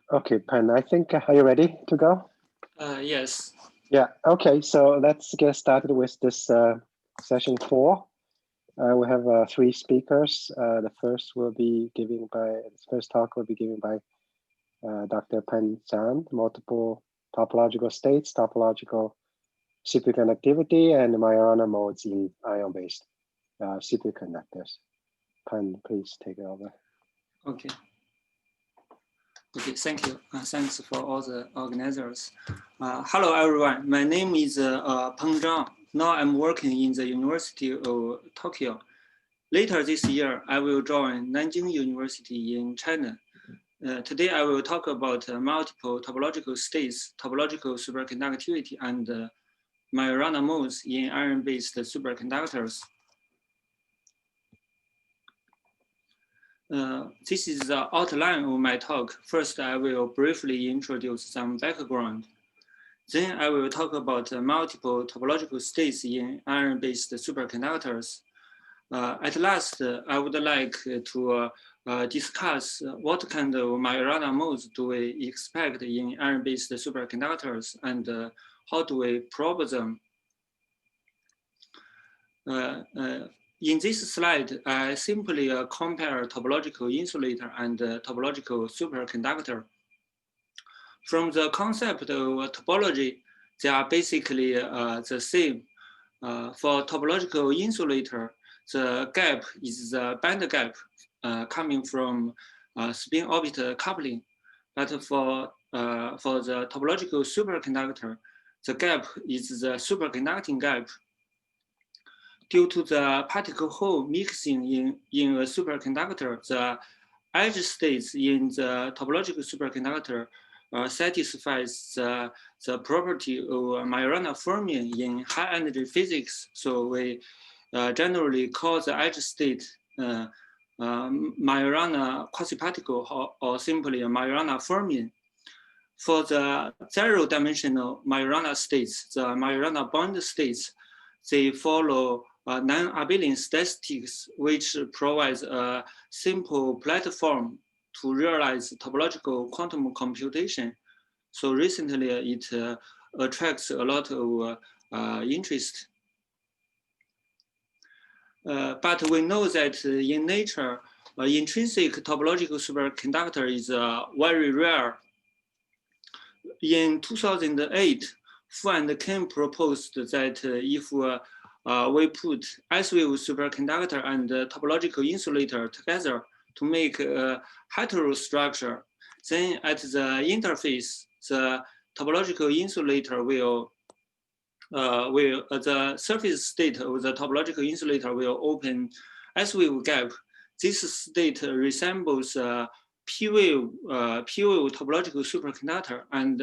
Okay, Pen, I think, are you ready to go? Yes. Yeah, okay, so let's get started with this session 4. We have 3 speakers. The first talk will be given by Dr. Pen Zhang, multiple topological states, topological superconductivity, and Majorana modes in ion-based superconductors. Pen, please take it over. Okay. Okay, thank you. Thanks for all the organizers. Hello, everyone. My name is Peng Zhang. Now I'm working in the University of Tokyo. Later this year, I will join Nanjing University in China. Today, I will talk about multiple topological states, topological superconductivity, and Majorana modes in iron-based superconductors. This is the outline of my talk. First, I will briefly introduce some background. Then I will talk about multiple topological states in iron-based superconductors. At last, I would like to discuss what kind of Majorana modes do we expect in iron-based superconductors and how do we probe them. In this slide, I simply compare topological insulator and topological superconductor. From the concept of topology, they are basically the same. For topological insulator, the gap is the band gap coming from spin-orbit coupling. But for the topological superconductor, the gap is the superconducting gap. Due to the particle-hole mixing in a superconductor, the edge states in the topological superconductor satisfies the property of Majorana fermion in high-energy physics. So we generally call the edge state Majorana quasi-particle or simply Majorana fermion. For the zero-dimensional Majorana states, the Majorana bond states, they follow non-abelian statistics, which provides a simple platform to realize topological quantum computation. So recently it attracts a lot of interest. But we know that in nature, intrinsic topological superconductor is very rare. In 2008, Fu and Kim proposed that if we put S-wave superconductor and topological insulator together to make a heterostructure, then at the interface, the topological insulator the surface state of the topological insulator will open S-wave gap. This state resembles P-wave topological superconductor and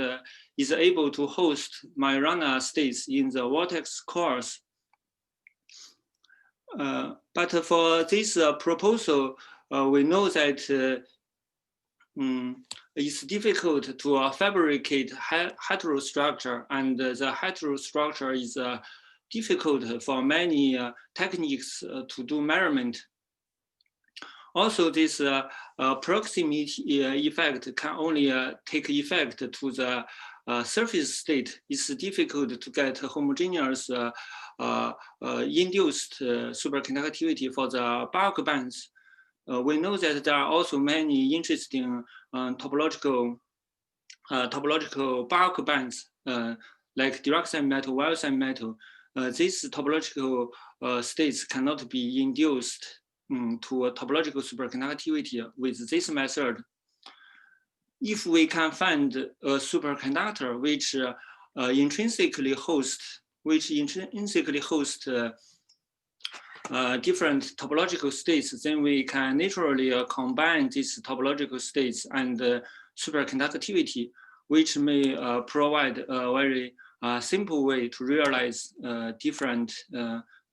is able to host Majorana states in the vortex cores. But for this proposal, we know that it's difficult to fabricate heterostructure, and the heterostructure is difficult for many techniques to do measurement. Also, this proximity effect can only take effect to the surface state. It's difficult to get homogeneous induced superconductivity for the bulk bands. We know that there are also many interesting topological bulk bands like dioxide metal, wire metal. These topological states cannot be induced to a topological superconductivity with this method. If we can find a superconductor which intrinsically hosts different topological states, then we can naturally combine these topological states and superconductivity, which may provide a very simple way to realize different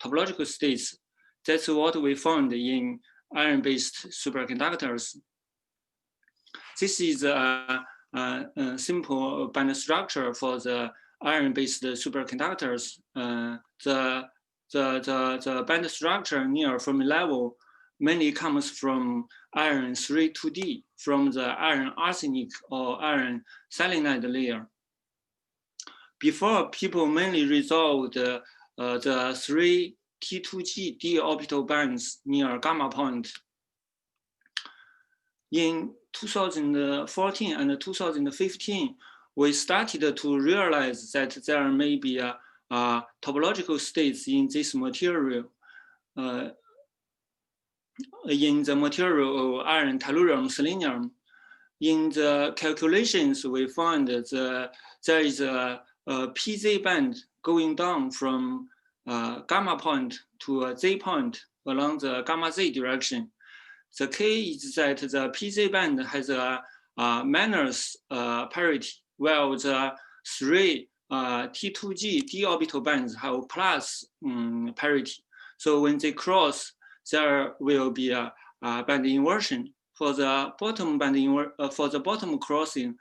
topological states. That's what we found in iron-based superconductors. This is a simple band structure for the iron-based superconductors. The band structure near Fermi level mainly comes from iron 3-2D. from the iron arsenic or iron selenide layer. Before, people mainly resolved the 3 T2G d orbital bands near gamma point. In 2014 and 2015, we started to realize that there may be topological states in this material, in the material of iron, tellurium, selenium. In the calculations, we found that there is a PZ band going down from gamma point to a Z point along the gamma Z direction. The key is that the PZ band has a minus parity, while the 3 T2G d orbital bands have plus parity. So when they cross, there will be a band inversion. For the bottom for the bottom crossing,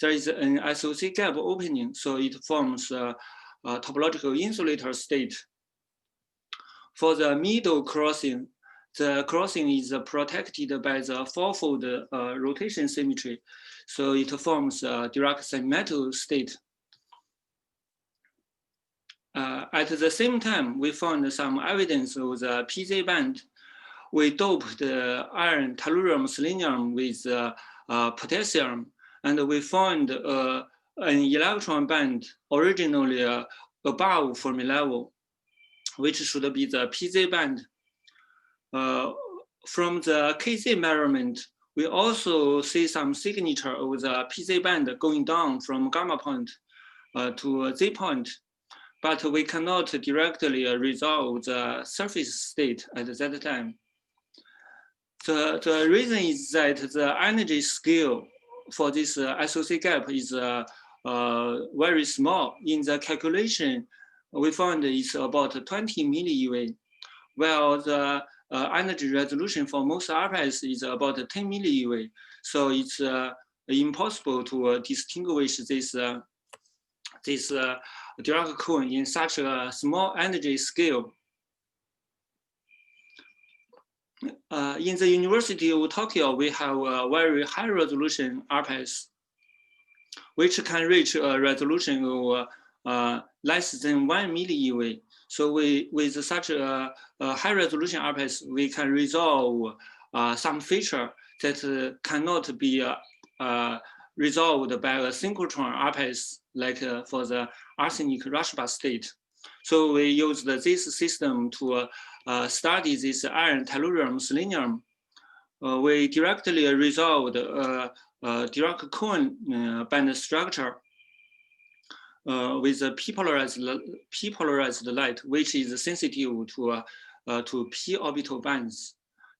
there is an SOC gap opening, so it forms a topological insulator state. For the middle crossing, the crossing is protected by the fourfold rotation symmetry, so it forms a Dirac metal state. At the same time, we found some evidence of the PZ band. We doped the iron, tellurium, selenium with potassium, and we found an electron band originally above Fermi level, which should be the PZ band. From the KZ measurement, we also see some signature of the PZ band going down from gamma point to Z point, but we cannot directly resolve the surface state at that time. The reason is that the energy scale for this SOC gap is very small. In the calculation, we found it's about 20 millieV, while the energy resolution for most RPS is about 10 millieV. So it's impossible to distinguish this Dirac cone in such a small energy scale. In the University of Tokyo, we have a very high resolution RPS, which can reach a resolution of less than 1 millieV. So with such a high resolution RPS, we can resolve some feature that cannot be resolved by a synchrotron RPS, like for the arsenic Rashba state. So we used this system to study this iron, tellurium, selenium. We directly resolved Dirac cone band structure with a p-polarized light, which is sensitive to p orbital bands.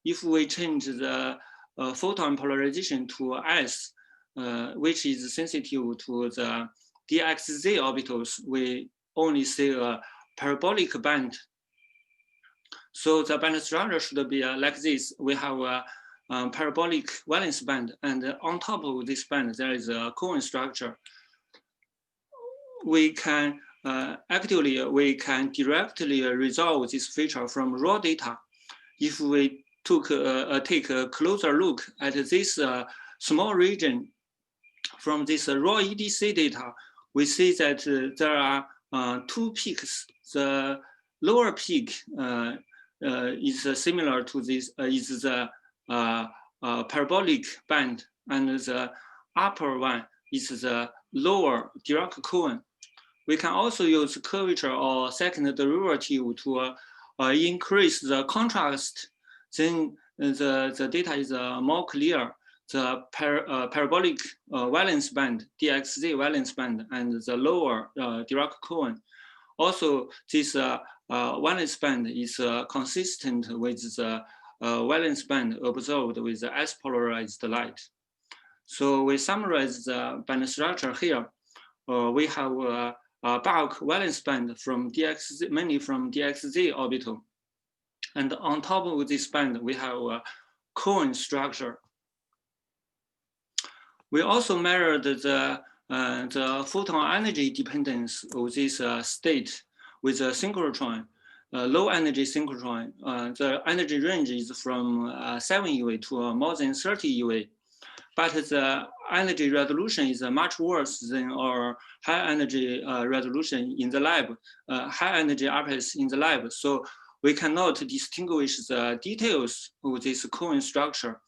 If we change the photon polarization to S, which is sensitive to the dxz orbitals, we only see a parabolic band. So the band structure should be like this. We have a parabolic valence band, and on top of this band, there is a cone structure. We can we can directly resolve this feature from raw data. If we take a closer look at this small region from this raw EDC data, we see that there are 2 peaks. The lower peak is similar to this, is the parabolic band, and the upper one is the lower Dirac cone. We can also use curvature or second derivative to increase the contrast. Then the data is more clear. The parabolic valence band, dxz valence band, and the lower Dirac cone. Also, this valence band is consistent with the valence band observed with the S-polarized light. So we summarize the band structure here. We have a bulk valence band from DXZ, mainly from DXZ orbital. And on top of this band, we have a cone structure. We also measured the photon energy dependence of this state with a synchrotron, low energy synchrotron. The energy range is from 7 eV to more than 30 eV. but the energy resolution is much worse than our high energy resolution in the lab, high energy RPS in the lab. So we cannot distinguish the details of this cone structure.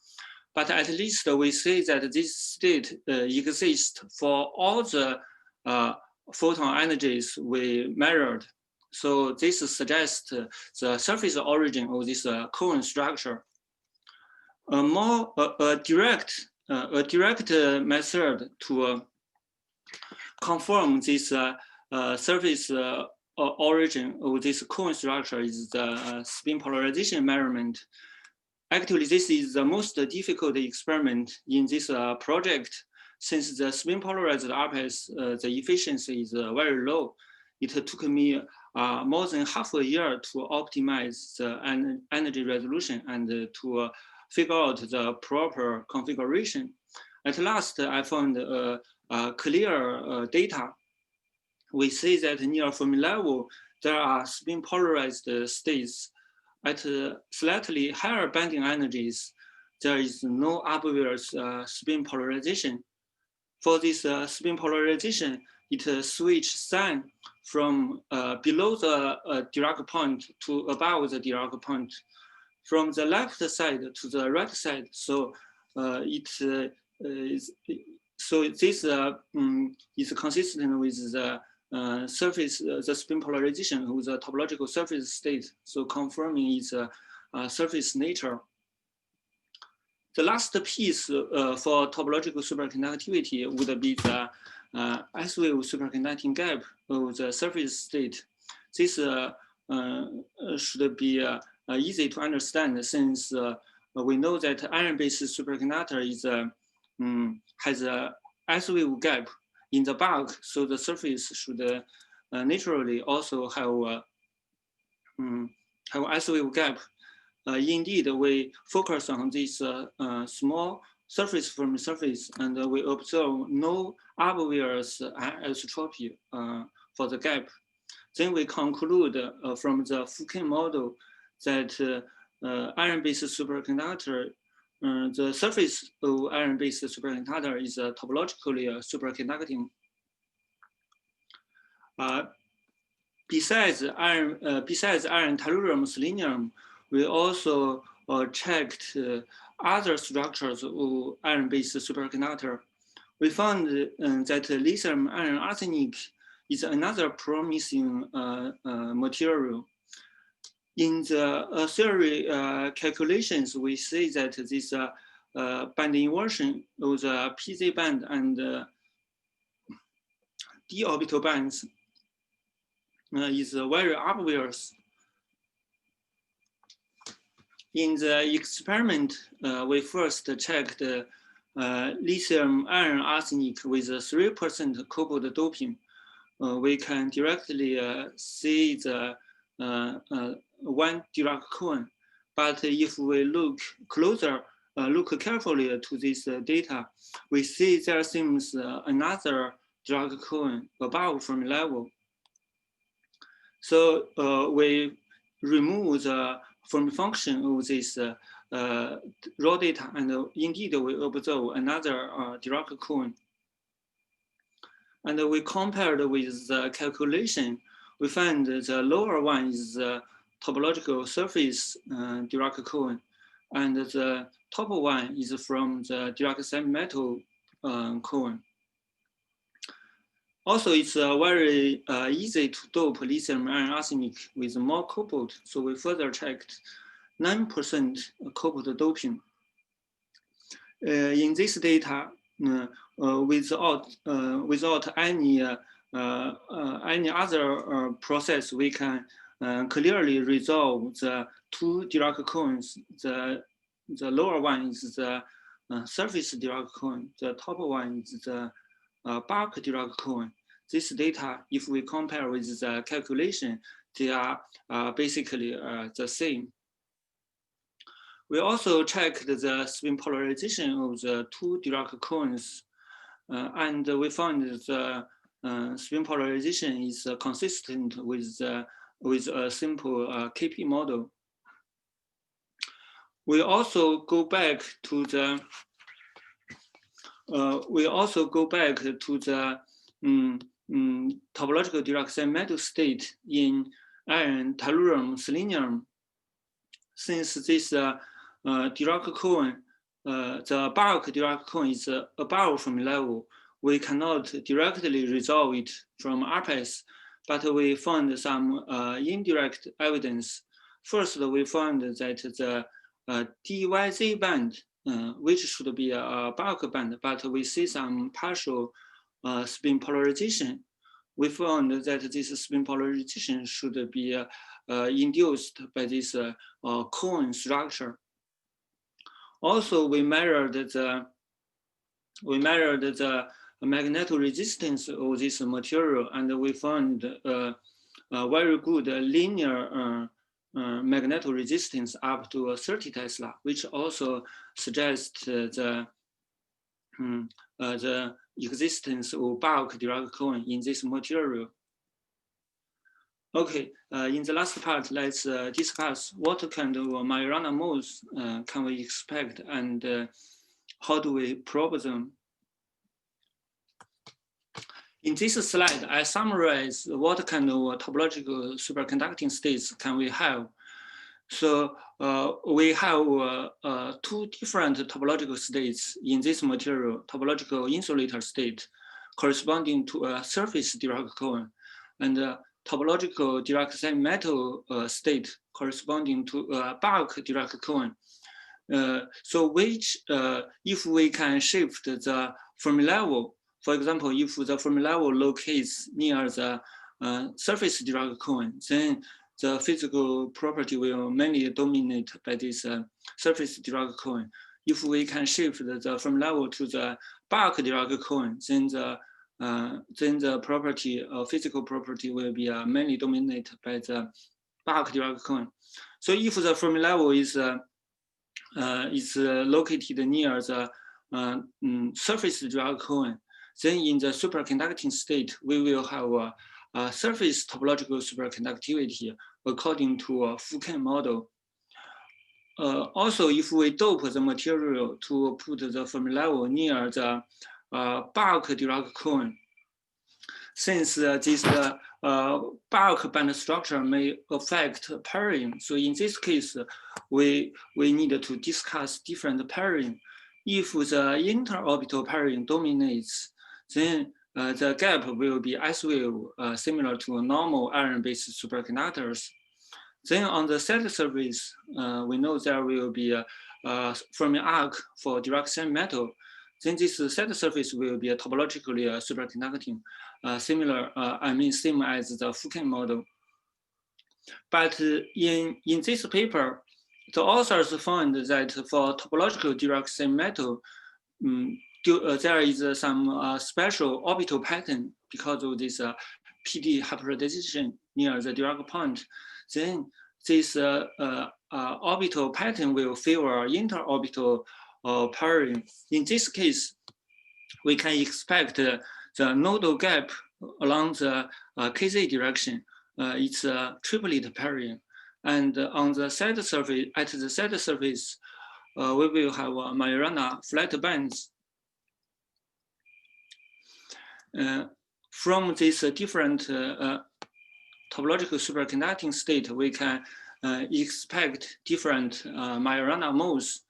But at least we see that this state exists for all the photon energies we measured. So this suggests the surface origin of this cone structure. A more direct method to confirm this surface origin of this cone structure is the spin polarization measurement. Actually, this is the most difficult experiment in this project. Since the spin polarized RPS, the efficiency is very low. It took me more than half a year to optimize the energy resolution and to figure out the proper configuration. At last, I found clear data. We see that near Fermi level, there are spin polarized states. At slightly higher bending energies, there is no obvious spin polarization. For this spin polarization, it switches sign from below the Dirac point to above the Dirac point, from the left side to the right side. So this is consistent with the surface, the spin polarization of the topological surface state. So confirming its surface nature. The last piece for topological superconductivity would be the Iso superconducting gap of the surface state. This should be easy to understand, since we know that iron-based superconductor is has a Iso gap in the bulk, so the surface should naturally also have Iso gap. Indeed, we focus on this small surface from surface, and we observe no obvious isotropy for the gap. Then we conclude from the Fouquet model that iron-based superconductor, the surface of iron-based superconductor is topologically superconducting. Besides iron tellurium, selenium, we also checked other structures of iron-based superconductor. We found that lithium iron arsenic is another promising material. In the theory calculations, we see that this band inversion of the PZ band and d orbital bands is very obvious. In the experiment, we first checked lithium iron arsenic with 3% cobalt doping. We can directly see the 1 Dirac cone. But if we look closer, look carefully to this data, we see there seems another Dirac cone above Fermi level. So we remove the Fermi function of this raw data, and indeed we observe another Dirac cone. And we compared with the calculation, we find the lower one is the topological surface Dirac cone, and the top one is from the Dirac semi-metal cone. Also, it's very easy to dope lithium iron arsenic with more cobalt. So we further checked 9% cobalt doping. In this data, without any other process, we can clearly resolve the 2 Dirac cones. The lower one is the surface Dirac cone. The top one is the bulk Dirac cone. This data, if we compare with the calculation, they are basically the same. We also checked the spin polarization of the 2 Dirac cones, and we found the spin polarization is consistent with a simple KP model. We also go back to the we also go back to the topological dioxide metal state in iron, tellurium, selenium. Since this Dirac cone, the bulk Dirac cone is above Fermi level, we cannot directly resolve it from RPS, but we found some indirect evidence. First, we found that the DYZ band, which should be a bulk band, but we see some partial spin polarization. We found that this spin polarization should be induced by this cone structure. Also, we measured the magnetoresistance of this material, and we found a very good linear magnetoresistance up to 30 Tesla, which also suggests the existence of bulk Dirac cone in this material. Okay, in the last part, let's discuss what kind of Majorana modes can we expect and how do we probe them. In this slide, I summarize what kind of topological superconducting states can we have. So we have two different topological states in this material: topological insulator state corresponding to a surface Dirac cone, and topological dioxide metal state corresponding to a bulk Dirac cone. So which, if we can shift the Fermi level, for example, if the Fermi level locates near the surface Dirac cone, then the physical property will mainly dominate by this surface Dirac cone. If we can shift the Fermi level to the bulk Dirac cone, then the property, physical property, will be mainly dominated by the bulk Dirac cone. So if the Fermi level is located near the surface Dirac cone, then in the superconducting state, we will have a surface topological superconductivity according to a Fouquet model. Also, if we dope the material to put the Fermi level near the bulk Dirac cone, since this bulk band structure may affect pairing, so in this case, we need to discuss different pairing. If the interorbital pairing dominates, then the gap will be S-wave, similar to normal iron-based superconductors. Then on the set surface, we know there will be a Fermi arc for Dirac metal. Then this set surface will be topologically superconducting, same as the Fouquet model. But in this paper, the authors found that for topological Dirac metal, there is some special orbital pattern because of this PD hybridization near the Dirac point. Then this orbital pattern will favor interorbital pairing. In this case, we can expect the nodal gap along the KZ direction. It's a triplet pairing. And on the side surface, at the side surface, we will have Majorana flat bands. From this different topological superconducting state, we can expect different Majorana modes.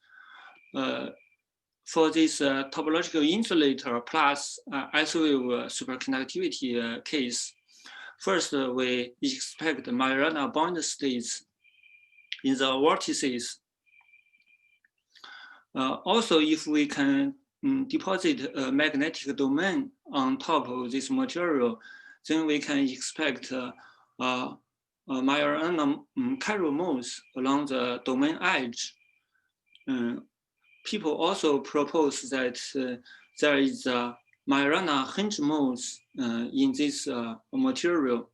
For this topological insulator plus Iso superconductivity case, first we expect Majorana bond states in the vortices. Also, if we can deposit a magnetic domain on top of this material, then we can expect Majorana chiral modes along the domain edge. People also propose that there is a Majorana hinge modes in this material.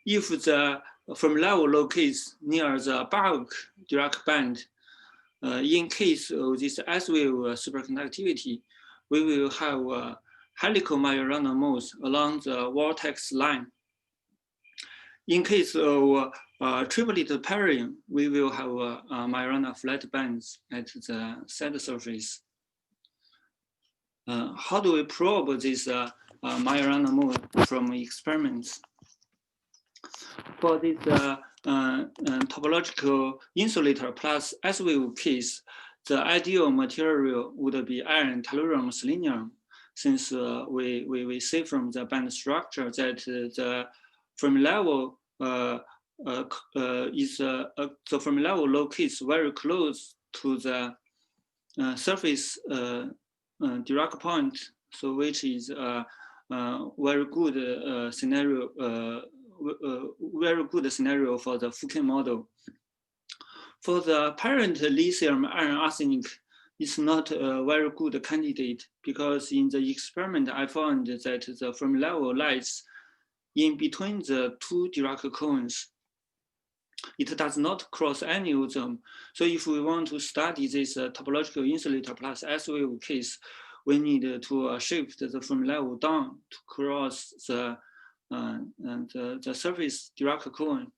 If the Fermi level locates near the bulk Dirac band, in case of this S-wave superconductivity, we will have helical Majorana modes along the vortex line. In case of triplet pairing, we will have Majorana flat bands at the side surface. how do we probe this Majorana mode from experiments? For this topological insulator plus S-wave case, the ideal material would be iron, tellurium, selenium, since we see from the band structure that the Fermi level the Fermi level locates very close to the surface Dirac point, so which is a very good scenario. Very good scenario for the Fouquet model. For the parent lithium iron arsenic, it's not a very good candidate because in the experiment I found that the Fermi level lies in between the two Dirac cones. It does not cross any of them. So if we want to study this topological insulator plus S-wave case, we need to shift the Fermi level down to cross the surface Dirac cone.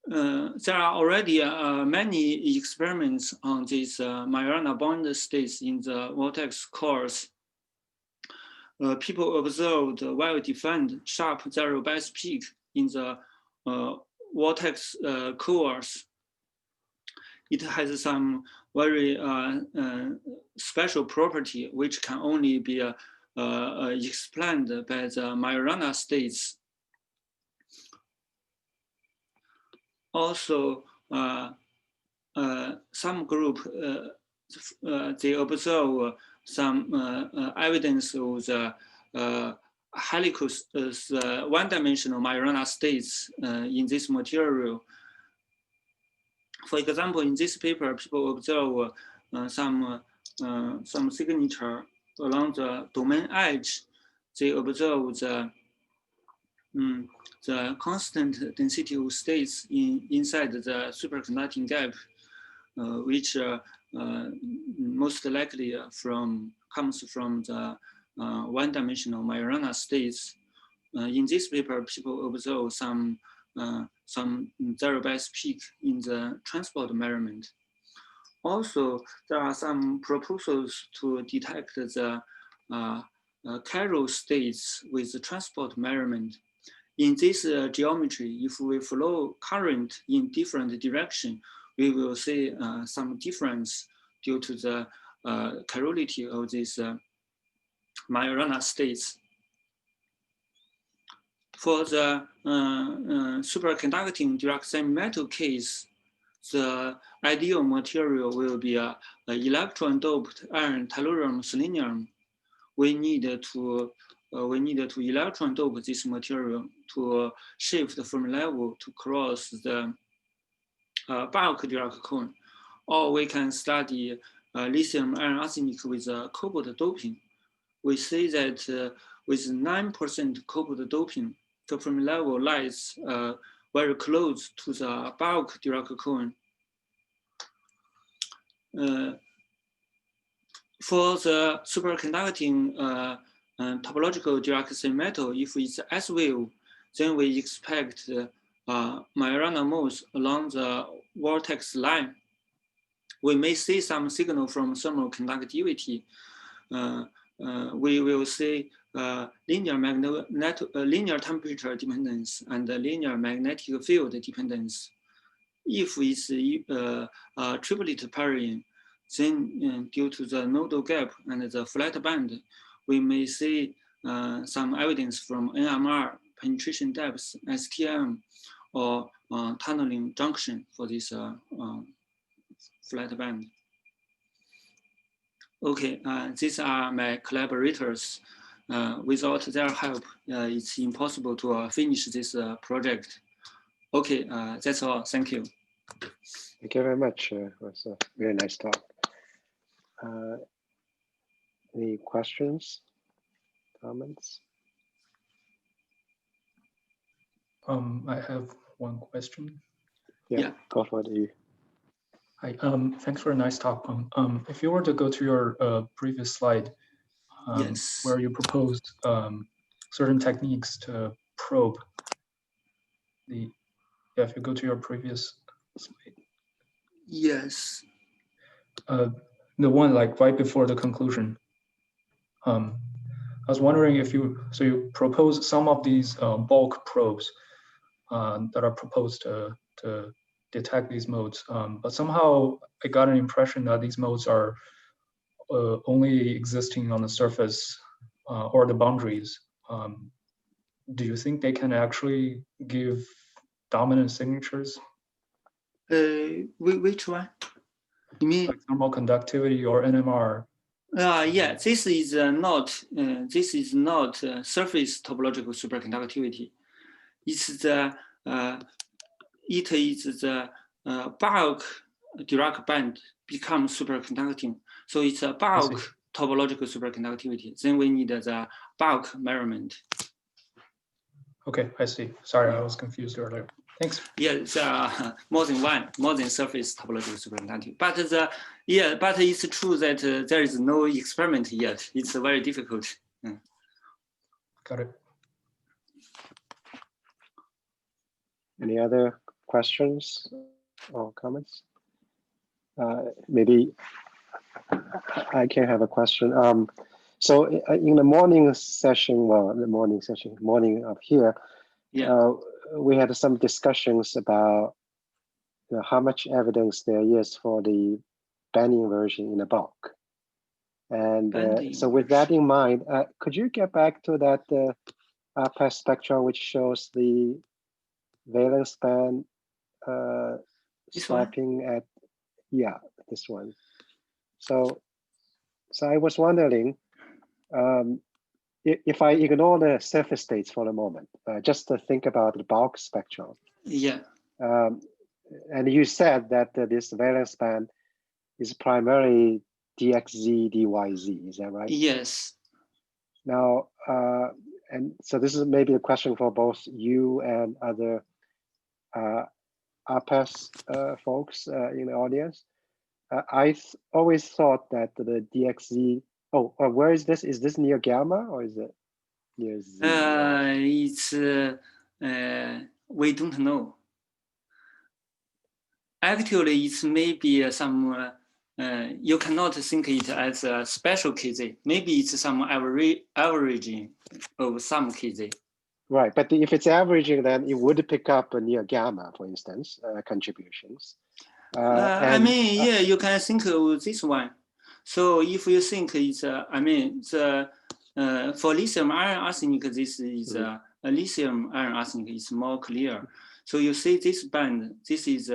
There are already many experiments on these Majorana bond states in the vortex cores. People observed well-defined sharp zero base peak in the vortex cores. It has some very special property which can only be explained by the Majorana states. Also, some group they observe some evidence of the helicos, one-dimensional Majorana states in this material. For example, in this paper, people observe some signature along the domain edge. They observe the constant density of states inside the superconducting gap, which most likely comes from the one-dimensional Majorana states. In this paper, people observe some zero base peak in the transport measurement. Also, there are some proposals to detect the chiral states with the transport measurement. In this geometry, if we flow current in different direction, we will see some difference due to the chirality of these Majorana states. For the superconducting Dirac semi-metal case, the ideal material will be an electron-doped iron, tellurium, selenium. We need to electron dope this material to shift the Fermi level to cross the bulk Dirac cone, or we can study lithium iron arsenic with cobalt doping. We see that with 9% cobalt doping, the Fermi level lies very close to the bulk Dirac cone. For the superconducting topological Dirac semi-metal, if it's S-wave, then we expect Majorana modes along the vortex line. We may see some signal from thermal conductivity. We will see linear temperature dependence and linear magnetic field dependence. If it's triplet pairing, then due to the nodal gap and the flat band, we may see some evidence from NMR, penetration depth, STM, or tunneling junction for this flat band. Okay, these are my collaborators. Without their help, it's impossible to finish this project. Okay, that's all. Thank you. Thank you very much. It was a very nice talk. Any questions, comments? I have one question. Yeah. Go for it. Hi, thanks for a nice talk. If you were to go to your previous slide, yes, where you proposed certain techniques to probe the, if you go to your previous slide. Yes. the one like right before the conclusion. I was wondering if you propose some of these bulk probes that are proposed to detect these modes, but somehow I got an impression that these modes are only existing on the surface or the boundaries. Do you think they can actually give dominant signatures? Which one? You mean like thermal conductivity or NMR? Yeah, this is not surface topological superconductivity. It's the it is the bulk Dirac band become superconducting. So it's a bulk topological superconductivity. Then we need the bulk measurement. Okay, I see. Sorry, I was confused earlier. Thanks. Yeah, more than surface topological superconductivity. But but it's true that there is no experiment yet. It's very difficult. Got it. Any other questions or comments? Maybe I can have a question. So in the morning session, morning of here, we had some discussions about how much evidence there is for the banding inversion in the bulk. And so with that in mind, could you get back to that RPAS spectrum, which shows the valence band stopping at, this one. So I was wondering, if I ignore the surface states for a moment, just to think about the bulk spectrum. Yeah. And you said that this valence band is primarily dxz, dyz, is that right? Yes. Now, and so this is maybe a question for both you and other RPAS folks in the audience. I always thought that the dxz, where is this? Is this near gamma or is it near z? It's, we don't know. Actually, it's maybe some, you cannot think it as a special KZ. Maybe it's some averaging of some KZ. Right, but if it's averaging, then it would pick up near gamma, for instance, contributions. I mean, yeah, you can think of this one. So if you think it's, I mean, the for lithium iron arsenic, this is lithium iron arsenic is more clear. So you see this band, this is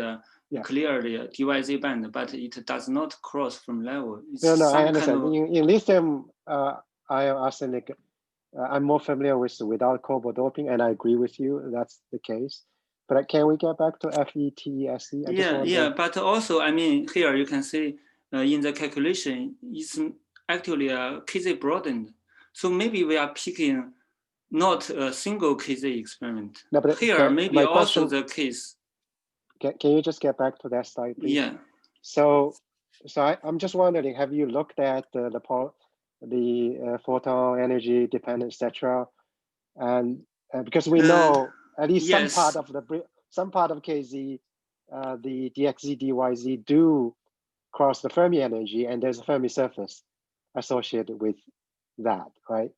clearly a DYZ band, but it does not cross from level. It's no, I understand. Kind of, in lithium iron arsenic, I'm more familiar with without cobalt doping, and I agree with you, that's the case. But can we get back to FETSE? Yeah, but also, I mean, here you can see in the calculation, it's actually a KZ broadened. So maybe we are picking not a single KZ experiment. No, but here, maybe also the case. Can you just get back to that slide, please? Yeah. So I'm just wondering, have you looked at the photon energy dependent, etc.? And because we know at least some part of KZ, the dxz, dyz do cross the Fermi energy, and there's a Fermi surface associated with that, right?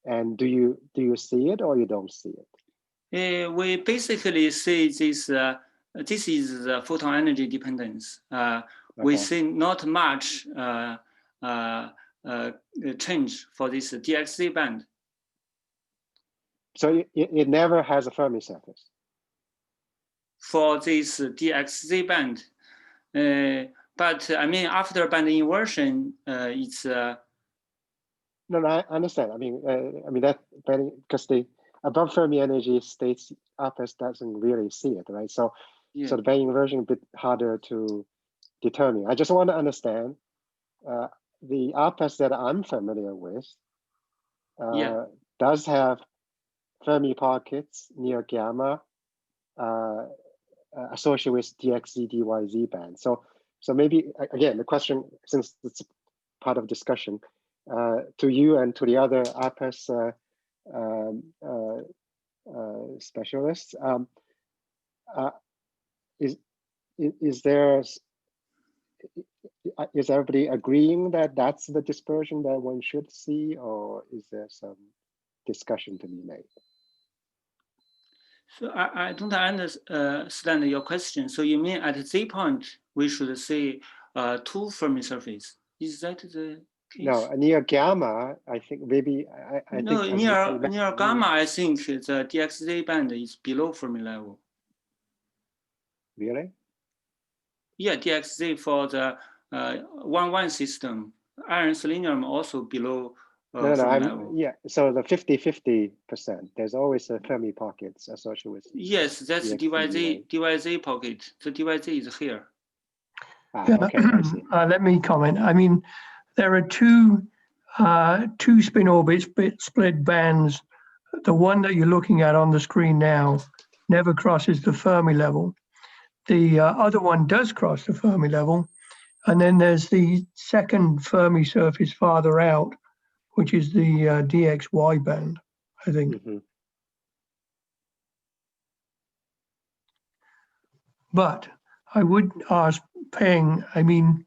And do you see it or you don't see it? We basically see this. This is the photon energy dependence. We see not much change for this DXZ band. So it never has a Fermi surface? For this DXZ band. But I mean, after band inversion, it's... No, I understand. I mean that because the above Fermi energy states RPAS doesn't really see it, right? So so the band inversion a bit harder to determine. I just want to understand the RPAS that I'm familiar with does have Fermi pockets near gamma associated with DXZ, DYZ band. So maybe again the question, since it's part of discussion, to you and to the other RPAS specialists, is there is everybody agreeing that that's the dispersion that one should see, or is there some discussion to be made? So I don't understand your question. So you mean at Z point, we should see two Fermi surface? Is that the case? No, near gamma, I think maybe, I no, think near gamma, I think the DXZ band is below Fermi level. Really? Yeah, DXZ for the 1-1 system. Iron selenium also below No, Fermi level. yeah, so the 50-50%, there's always a Fermi pockets associated with. Yes, that's DYZ pocket. The DYZ is here. Yeah, okay, I see. Let me comment. I mean, there are two spin orbit split bands. The one that you're looking at on the screen now never crosses the Fermi level. The other one does cross the Fermi level. And then there's the second Fermi surface farther out, which is the DXY band, I think. Mm-hmm. But I would ask Peng, I mean,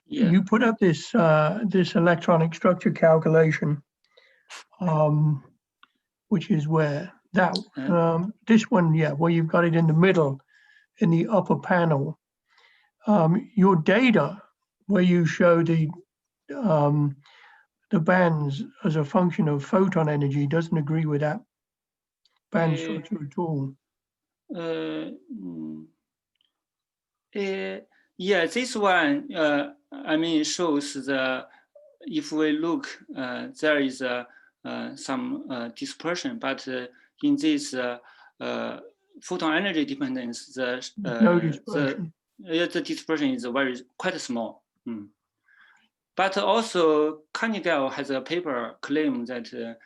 you put up this this electronic structure calculation, which is where that this one, yeah, where you've got it in the middle, in the upper panel. Your data, where you show the bands as a function of photon energy, doesn't agree with that band structure at all. Yeah, this one, I mean, shows the, if we look, there is some dispersion, but in this photon energy dependence, No dispersion. The dispersion is quite small. But also, Carnegie has a paper claim that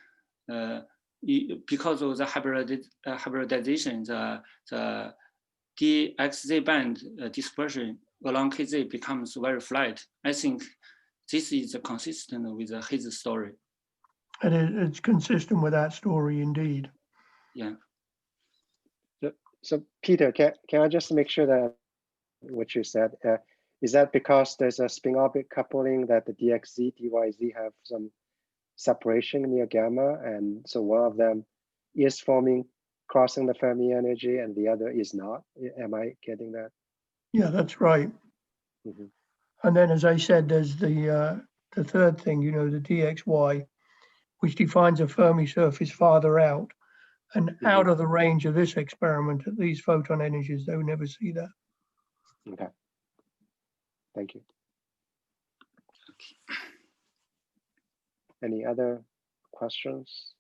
because of the hybridization, the DXZ band dispersion along KZ becomes very flat. I think this is consistent with his story. And it's consistent with that story indeed. Yeah. So Peter, can I just make sure that what you said, is that because there's a spin orbit coupling that the DXZ, DYZ have some separation near gamma, and so one of them is forming, crossing the Fermi energy, and the other is not? Am I getting that? Yeah, that's right. Mm-hmm. And then, as I said, there's the third thing, you know, the DXY, which defines a Fermi surface farther out, and out of the range of this experiment at these photon energies, they would never see that. Okay. Thank you. Any other questions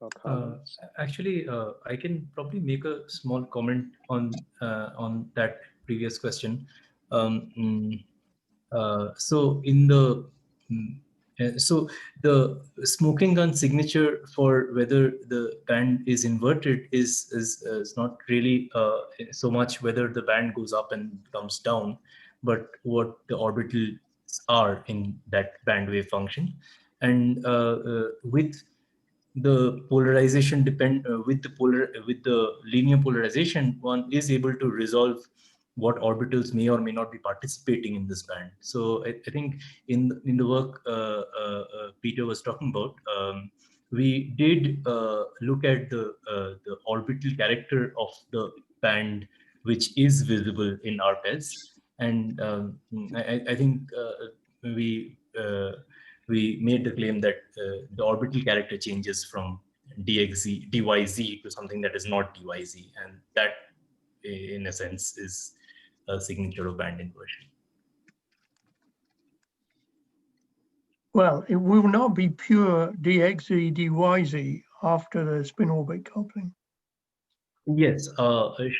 or comments? Actually, I can probably make a small comment on that previous question. So in the so the smoking gun signature for whether the band is inverted is not really so much whether the band goes up and comes down, but what the orbitals are in that band wave function. And with the polarization with the linear polarization, one is able to resolve what orbitals may or may not be participating in this band. So I think in the work Peter was talking about, we did look at the orbital character of the band which is visible in RPES, and I think we made the claim that the orbital character changes from DYZ to something that is not DYZ, and that in a sense is a signature of band inversion. Well, it will not be pure DXZ, DYZ after the spin orbit coupling. Yes,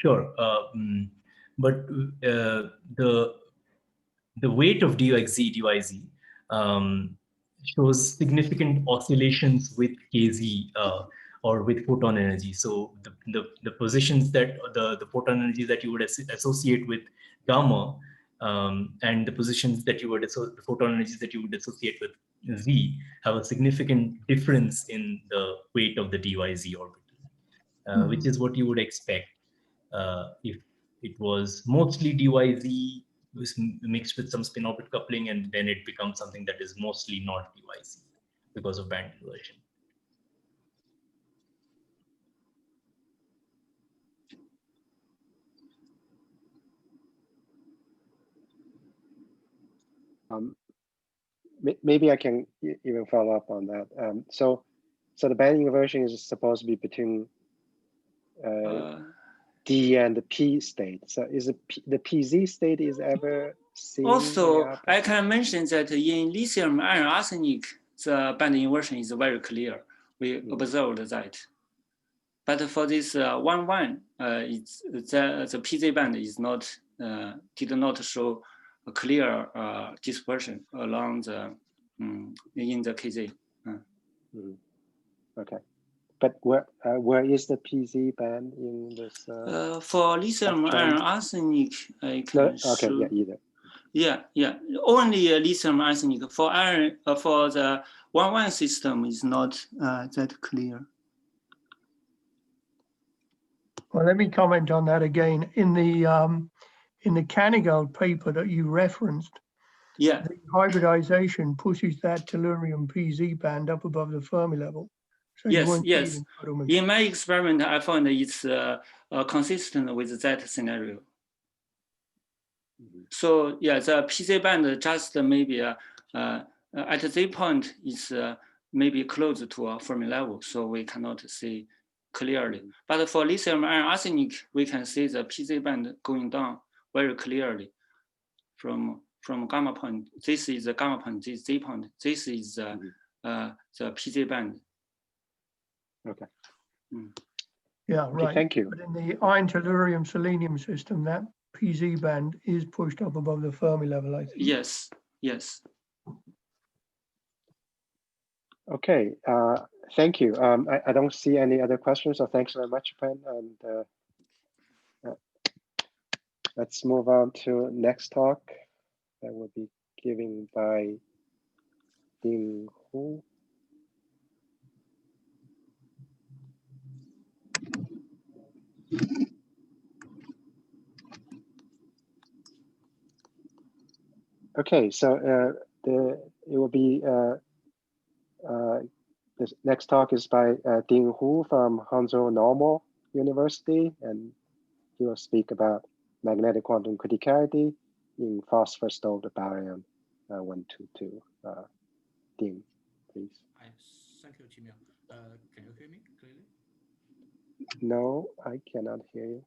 sure. But the weight of DXZ, DYZ shows significant oscillations with KZ or with photon energy. So the positions that the photon energy that you would associate with gamma and the positions that you would the photon energies that you would associate with Z have a significant difference in the weight of the DYZ orbital, which is what you would expect if it was mostly DYZ mixed with some spin-orbit coupling, and then it becomes something that is mostly not PYC because of band inversion. Maybe I can even follow up on that. So the band inversion is supposed to be between D and the P state. So is the PZ state is ever seen? Also, I can mention that in lithium iron arsenic, the band inversion is very clear. We observed that. But for this 1,1, it's the PZ band is not did not show a clear dispersion along the in the KZ. Okay, but where is the PZ band in this? For lithium iron arsenic, I can show. Yeah. Only lithium arsenic. For iron, for the 1,1 system is not that clear. Well, let me comment on that again. In the Canigald paper that you referenced, yeah, the hybridization pushes that tellurium PZ band up above the Fermi level. So yes. In my experiment, I found it's consistent with that scenario. So yeah, the PZ band just maybe at this point is maybe close to a Fermi level, so we cannot see clearly. But for lithium iron arsenic, we can see the PZ band going down very clearly from gamma point. This is the gamma point. This Z point. This is the PZ band. Okay. Yeah, right. Okay, thank you. But in the iron tellurium selenium system, that PZ band is pushed up above the Fermi level, I think. Yes. Okay, thank you. I don't see any other questions, so thanks very much, Pen. And let's move on to next talk that will be given by Ding Hu. Okay, so it will be this next talk is by Ding Hu from Hangzhou Normal University, and he will speak about magnetic quantum criticality in phosphor-doped barium 122. Ding, please. Thank you, Chimia. Can you hear me clearly? No, I cannot hear you.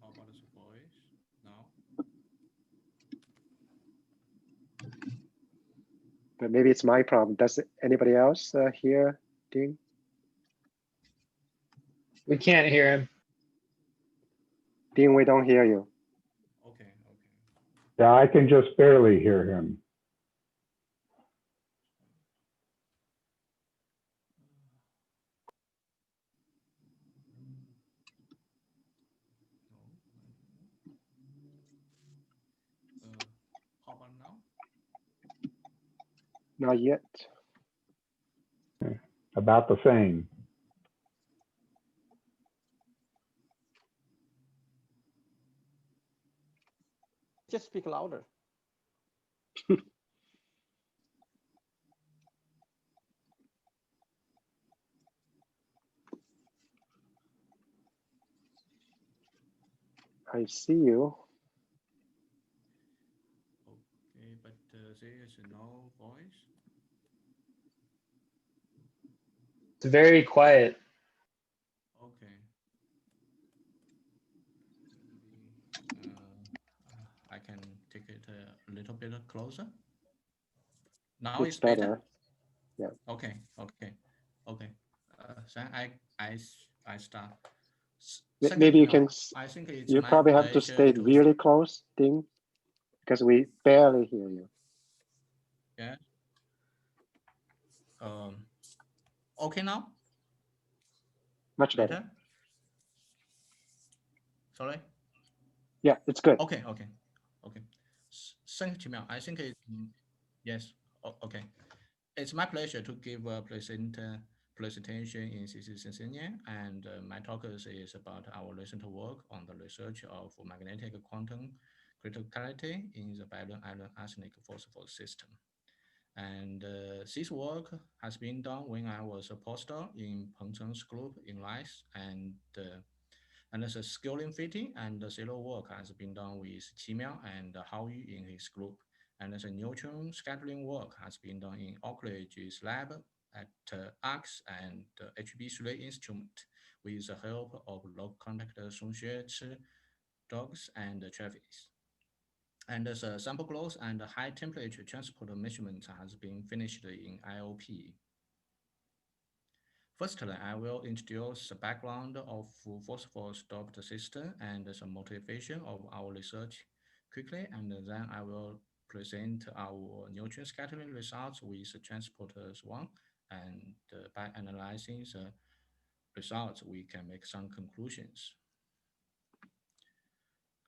How about the voice now? But maybe it's my problem. Does anybody else hear Ding? We can't hear him. Ding, we don't hear you. Okay. Yeah, I can just barely hear him. How about now? Not yet. About the same. Just speak louder. I see you. Okay, but there is no voice. It's very quiet. Okay. I can take it a little bit closer. Now it's better. Yeah. Okay. So I start. Maybe you can. I think it's you probably have to stay really close, Ding, because we barely hear you. Yeah. Okay now. Much better. Sorry. Yeah, it's good. Okay. Thank you, Chimia. I think it's yes. Okay. It's my pleasure to give a presentation in CC Sensenia, and my talk is about our recent work on the research of magnetic quantum criticality in the iron arsenic phosphor system. And this work has been done when I was a postdoc in Peng Cheng's group in LICE, and the scaling fitting and the zero work has been done with Qimiao and Hao Yu in his group. And the neutron scattering work has been done in Oak Ridge's lab at ARCS and HB3 instrument with the help of log conductor Songxue Chi dogs and Travis. And the sample growth and high temperature transport measurement has been finished in IOP. Firstly, I will introduce the background of phosphorus doped system and the motivation of our research quickly, and then I will present our neutron scattering results with transporters 1, and by analyzing the results, we can make some conclusions.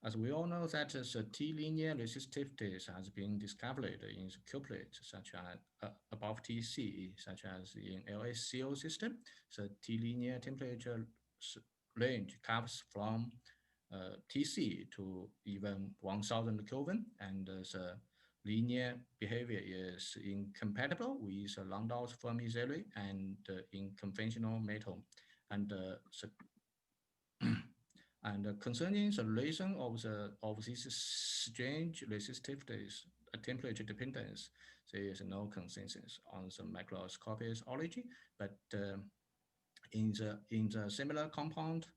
As we all know that the T-linear resistivity has been discovered in the cuplets such as above TC, such as in LSCO system. The T-linear temperature range covers from TC to even 1000 Kelvin, and the linear behavior is incompatible with Landau's Fermi theory and in conventional metal. And and concerning the reason of this strange resistivities, temperature dependence, there is no consensus on the microscopic origin, but in the similar compound,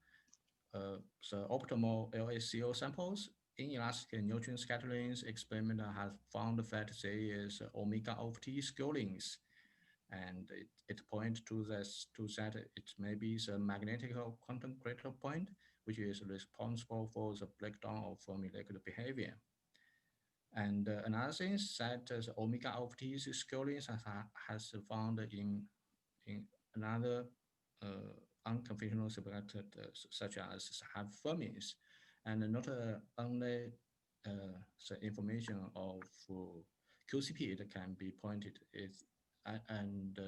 the optimal LSCO samples, inelastic neutron scatterings experiment has found that there is omega of T scalings, and it points to that it may be the magnetic quantum critical point, which is responsible for the breakdown of molecular behavior. And another thing is that the omega of T scalings has found in another unconventional superconductor such as have fermis, and not only the information of QCP it can be pointed is and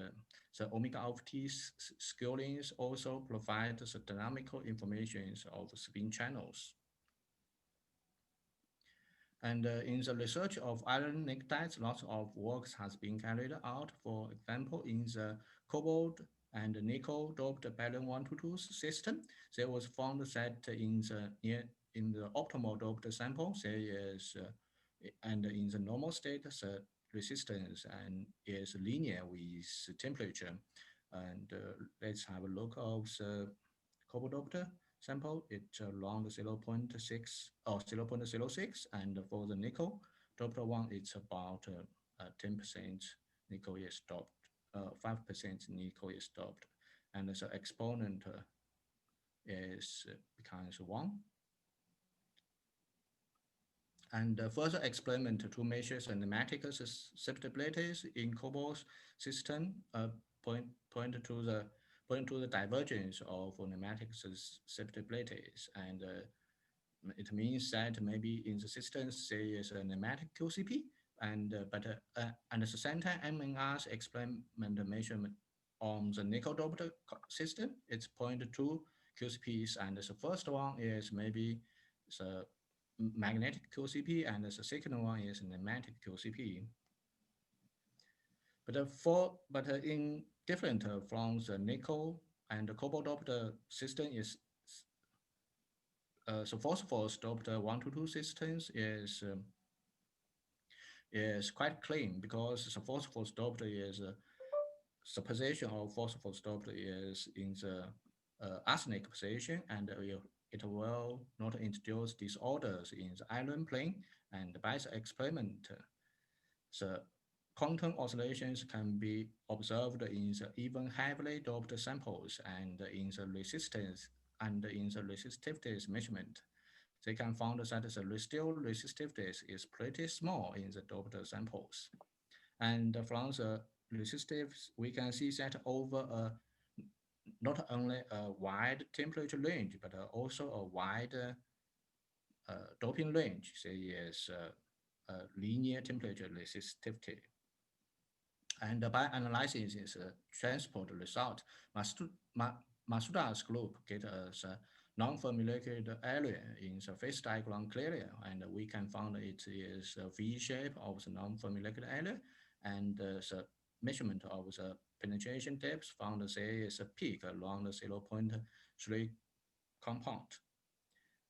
the omega of T scalings also provide the dynamical information of spin channels. And in the research of iron nuclides, lots of work has been carried out. For example, in the cobalt and nickel doped barium 122 system, there was found that in the optimal doped sample, there is and in the normal state, the resistance and is linear with temperature. And let's have a look of the cobalt doped sample. It's around 0.6 or 0.06, and for the nickel doped one, it's about 10% nickel is doped, 5% nickel is doped, and the exponent is becomes 1. And further experiment to measure the pneumatic susceptibilities in cobalt system point to the divergence of pneumatic susceptibilities, and it means that maybe in the systems there is a pneumatic QCP, and but at the same time, MNR's experiment measurement on the nickel doped system, it's point to QCPs, and the first one is maybe the magnetic QCP, and the second one is pneumatic QCP. But in different from the nickel and the cobalt doped system is so phosphorus doped 122 systems is quite clean, because the phosphorus doped is the position of phosphorus doped is in the arsenic position, and it will not introduce disorders in the iron plane. And by the experiment, the quantum oscillations can be observed in the even heavily doped samples, and in the resistance and in the resistivity measurement. They can find that the residual resistivity is pretty small in the doped samples. And from the resistive, we can see that over not only a wide temperature range, but also a wide doping range. There is a linear temperature resistivity. And by analyzing this transport result, Masuda's group get us a non-formulated area in the phase diagram clearly, and we can find it is a V shape of the non-formulated area, and the measurement of the penetration depth found there is a peak around 0.3 compound.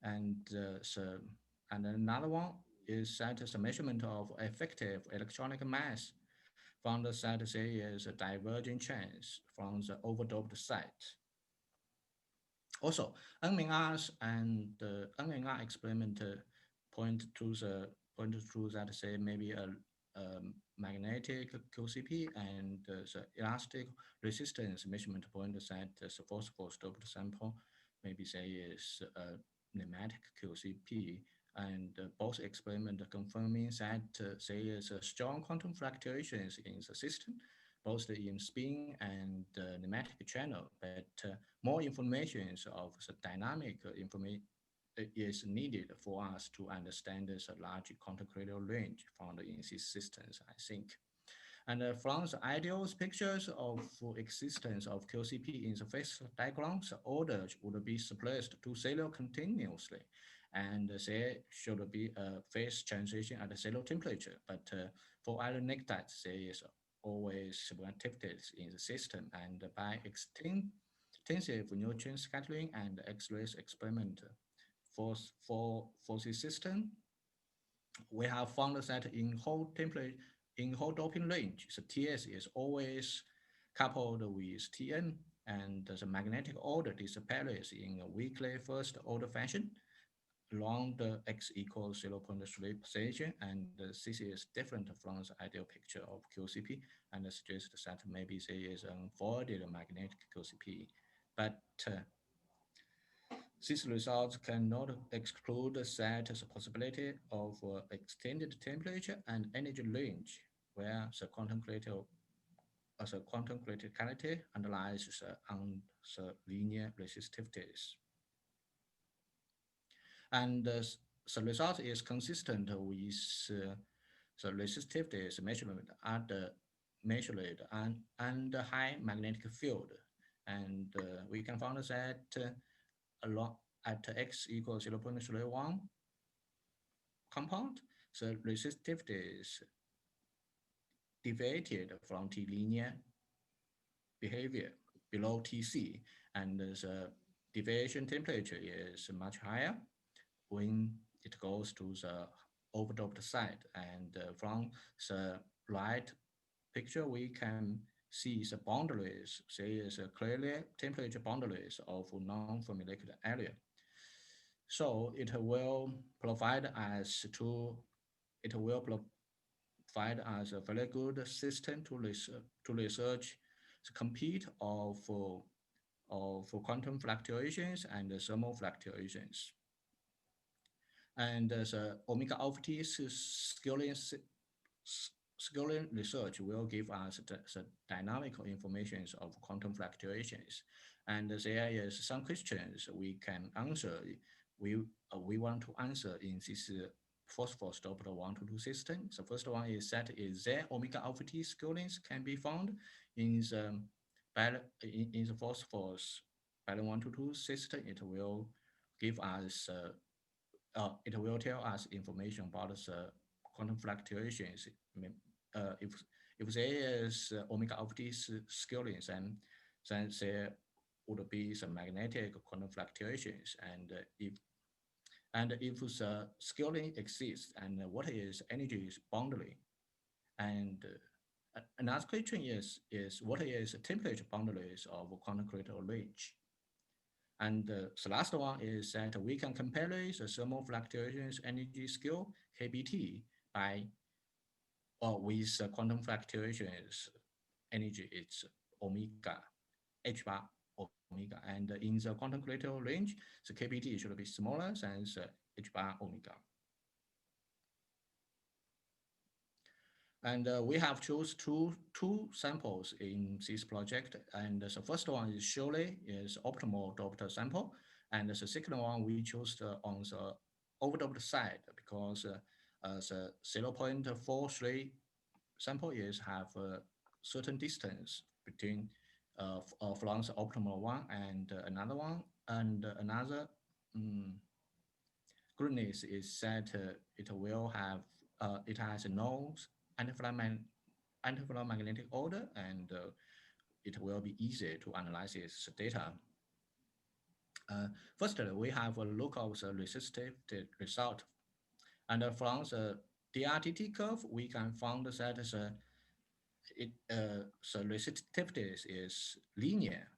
And and another one is that the measurement of effective electronic mass found that there is a diverging chance from the overdoped site. Also, NMR and the NMR experiment point to that say maybe a magnetic QCP and the elastic resistance measurement point that the phosphorus doped sample maybe say is a pneumatic QCP, and both experiments confirming that there is a strong quantum fluctuations in the system, both in spin and pneumatic channel, but more information of the dynamic information is needed for us to understand the large quantum critical range found in these systems, I think. And from the ideal pictures of existence of QCP in the phase diagrams, orders would be suppressed to zero continuously, and there should be a phase transition at zero temperature. But for iron nitride, there is always superconductivity in the system, and by extensive neutron scattering and X-ray experiment for this system, we have found that in whole doping range, the TS is always coupled with TN, and the magnetic order disappears in a weakly first order fashion along the X equals 0.3 position, and this is different from the ideal picture of QCP, and suggests that maybe there is an unfolded magnetic QCP. But these results cannot exclude the possibility of extended temperature and energy range, where the quantum criticality analyzes on the linear resistivities. And the result is consistent with the resistivities measurement at the measured and high magnetic field. And we can find that along at X equals 0.31 compound, the resistivity is deviated from T-linear behavior below TC, and the deviation temperature is much higher when it goes to the overdoped side. And from the right picture, we can see the boundaries. There is a clearly temperature boundaries of non-formulated area. So it will provide us a very good system to research the compete of quantum fluctuations and thermal fluctuations. And the omega of t scaling research will give us the dynamical information of quantum fluctuations. And there is some questions we can answer. We want to answer in this phosphorus doped 122 system. The first one is that is there omega alpha t scalings can be found in the phosphorus balance 122 system. It will give us it will tell us information about the quantum fluctuations. If there is omega alpha t scalings, then there would be some magnetic quantum fluctuations, and if the scaling exists, and what is energy boundary, and another question is what is the temperature boundaries of quantum critical range. And the last one is that we can compare the thermal fluctuations energy scale KBT by with quantum fluctuations energy, it's omega h bar omega, and in the quantum critical range, the KBT should be smaller than the h bar omega. And we have chosen two samples in this project, and the first one is surely is optimal doped sample, and the second one we chose on the overdoped side because the 0.43 sample is have certain distance between from the optimal one and another one, and another goodness is that it will have it has no anti-flow magnetic order, and it will be easy to analyze its data. Firstly, we have a look of the resistivity result, and from the DRTT curve, we can find that the resistivity is linear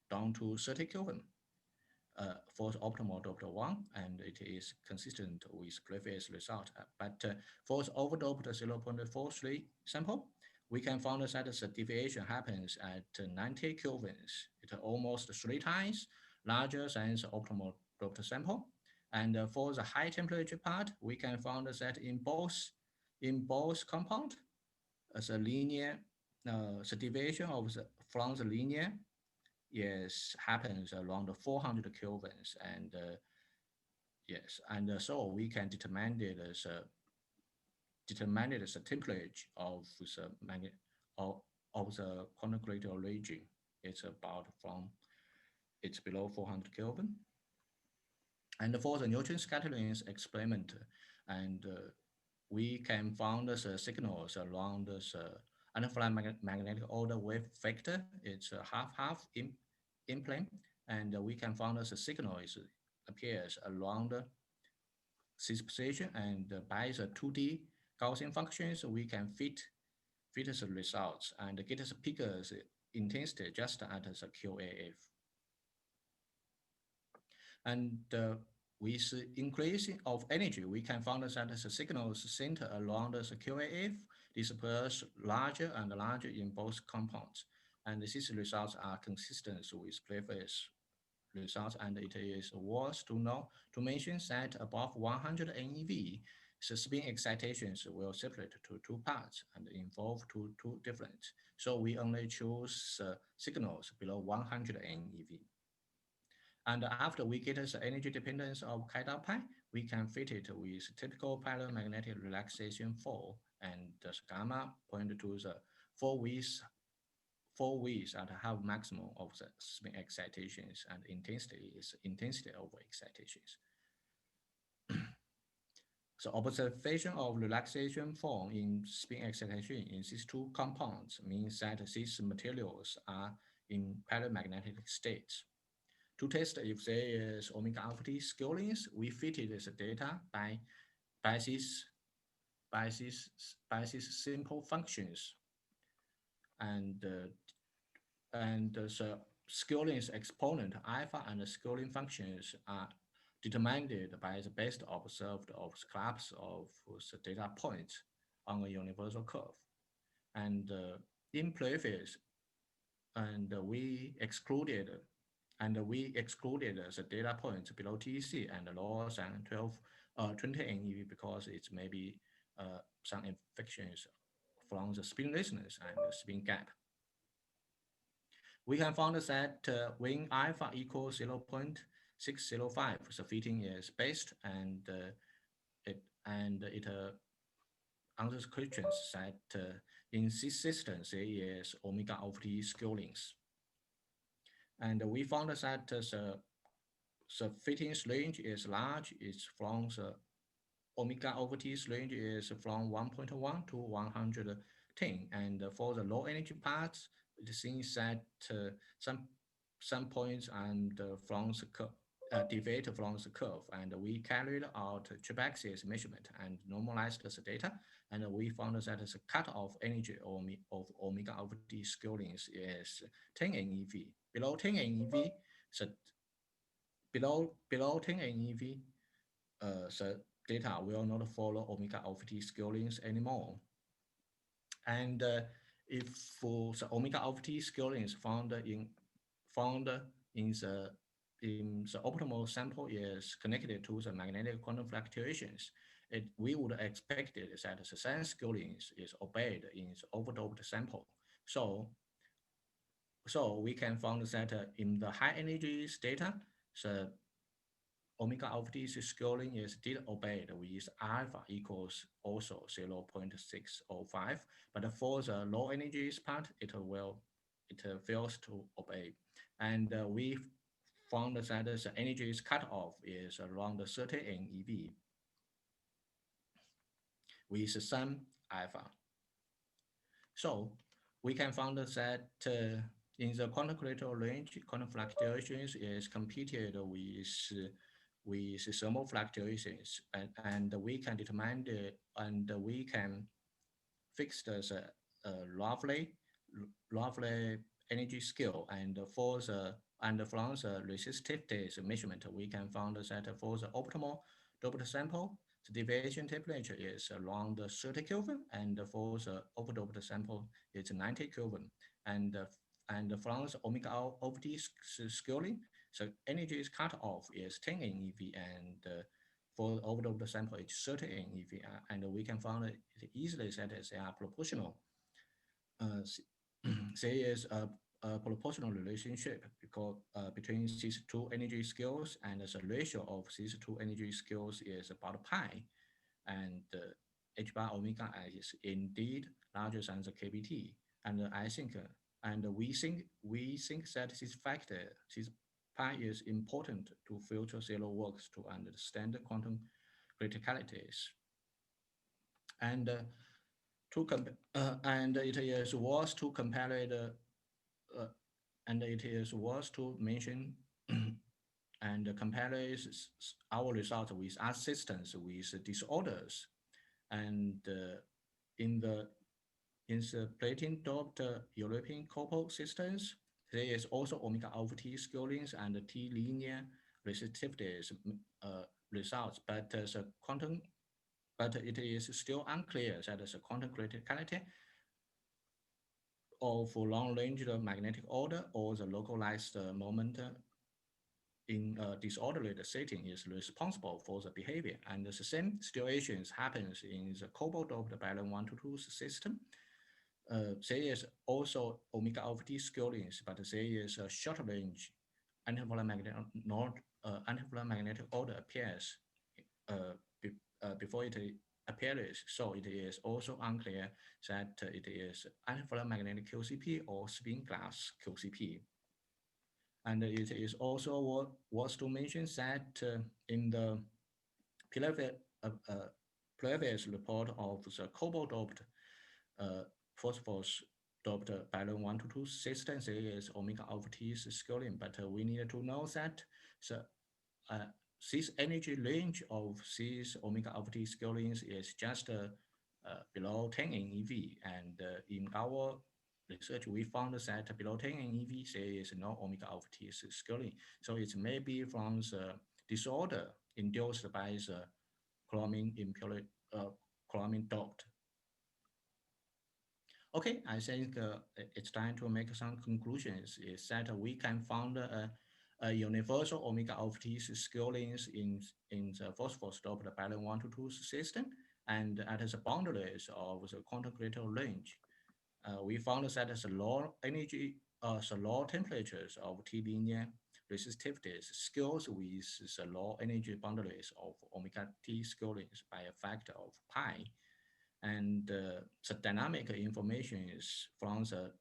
down to 30 Kelvin for the optimal doped one, and it is consistent with previous result. But for the overdoped 0.43 sample, we can find that the deviation happens at 90 kelvins. It's almost 3 times larger than the optimal doped sample. And for the high temperature part, we can find that in both compound, the linear, the deviation of from the linear happens around 400 kelvins, and so we can determine the temperature of the quantum region. It's below 400 Kelvin. And for the neutron scattering experiment, and we can find the signals around the anti-flat magnetic order wave vector. It's half-half in plane, and we can find the signal appears around this position, and by the 2D Gaussian functions, we can fit the results and get the Pickers intensity just at the QAF. And with increasing of energy, we can find that the signals center around the QAF disperse larger and larger in both compounds. And these results are consistent with previous results, and it is worth to mention that above 100 MeV, the spin excitations will separate to 2 parts and involve two different. So we only choose signals below 100 MeV. And after we get the energy dependence of chi delta pi, we can fit it with typical paramagnetic relaxation 4, and the gamma point to the 4 ways that have maximum of the spin excitations, and intensity is intensity over excitations. So observation of relaxation form in spin excitation in these 2 compounds means that these materials are in paramagnetic states. To test if there is omega alpha t scalings, we fitted this data by these simple functions, and the scaling exponent alpha and the scaling functions are determined by the best observed of collapse of the data points on a universal curve. And in previous, and we excluded the data points below TEC and lower than 20 MeV because it may be some infections from the spin resonance and the spin gap. We can find that when alpha equals 0.605, the fitting is best, and it answers questions that in this system there is omega alpha t scalings. And we found that the fittings range is large. It's from the omega alpha t range is from 1.1 to 110. And for the low energy parts, it seems that some points and from the curve, deviate from the curve. And we carried out trip axis measurement and normalized the data. And we found that the cutoff energy of omega alpha t scalings is 10 MeV. Below 10 MeV, below 10 MeV, the data will not follow omega alpha t scalings anymore. And if the omega alpha t scalings found in the optimal sample is connected to the magnetic quantum fluctuations, we would expect that the same scaling is obeyed in the overdoped sample. So we can find that in the high energy data, omega of this scaling is did obeyed with alpha equals also 0.605, but for the low energies part, it fails to obey. And we found that the energies cutoff is around 30 in EV with some alpha. So we can find that in the quantum critical range, quantum fluctuations is computed with thermal fluctuations, and we can determine and we can fix the roughly energy scale, and for the from the resistivity measurement, we can find that for the optimal doped sample, the deviation temperature is around 30 Kelvin, and for the overdoped sample, it's 90 Kelvin. And from the omega of this scaling, the energy is cut off is 10 in EV, and for the overdoped sample, it's 30 in EV, and we can find it easily that they are proportional. There is a proportional relationship because between these two energy scales, and the ratio of these two energy scales is about pi, and h bar omega is indeed larger than the kBt, and I think and we think that this factor, this pi, is important to filter zero works to understand quantum criticalities, and and it is worth to compare it, and it is worth to mention and compare our results with other systems with disorders, and in the platinum doped European couple systems, there is also omega of T scalings and T linear resistivities results, but it is still unclear that the quantum criticality of long-range magnetic order or the localized moment in a disorderly setting is responsible for the behavior. And the same situations happens in the cobalt-doped barium 122 system. There is also omega of T scalings, but there is a short range antipolar magnetic order appears before it appears, so it is also unclear that it is antipolar magnetic QCP or spin glass QCP. And it is also worth to mention that in the previous report of the cobalt-doped phosphorus doped barium 122 system, there is omega of T scaling, but we need to know that this energy range of these omega of T scalings is just below 10 in EV, and in our research we found that below 10 in EV there is no omega of T scaling, so it may be from the disorder induced by the chromium doped. Okay, I think it's time to make some conclusions. Is that we can find a universal omega of T scalings in the phosphorus doped barium 122 system, and at the boundaries of the quantum critical range. We found that the low energy, the low temperatures of T linear resistivities scales with the low energy boundaries of omega T scalings by a factor of pi. And the dynamic information is from the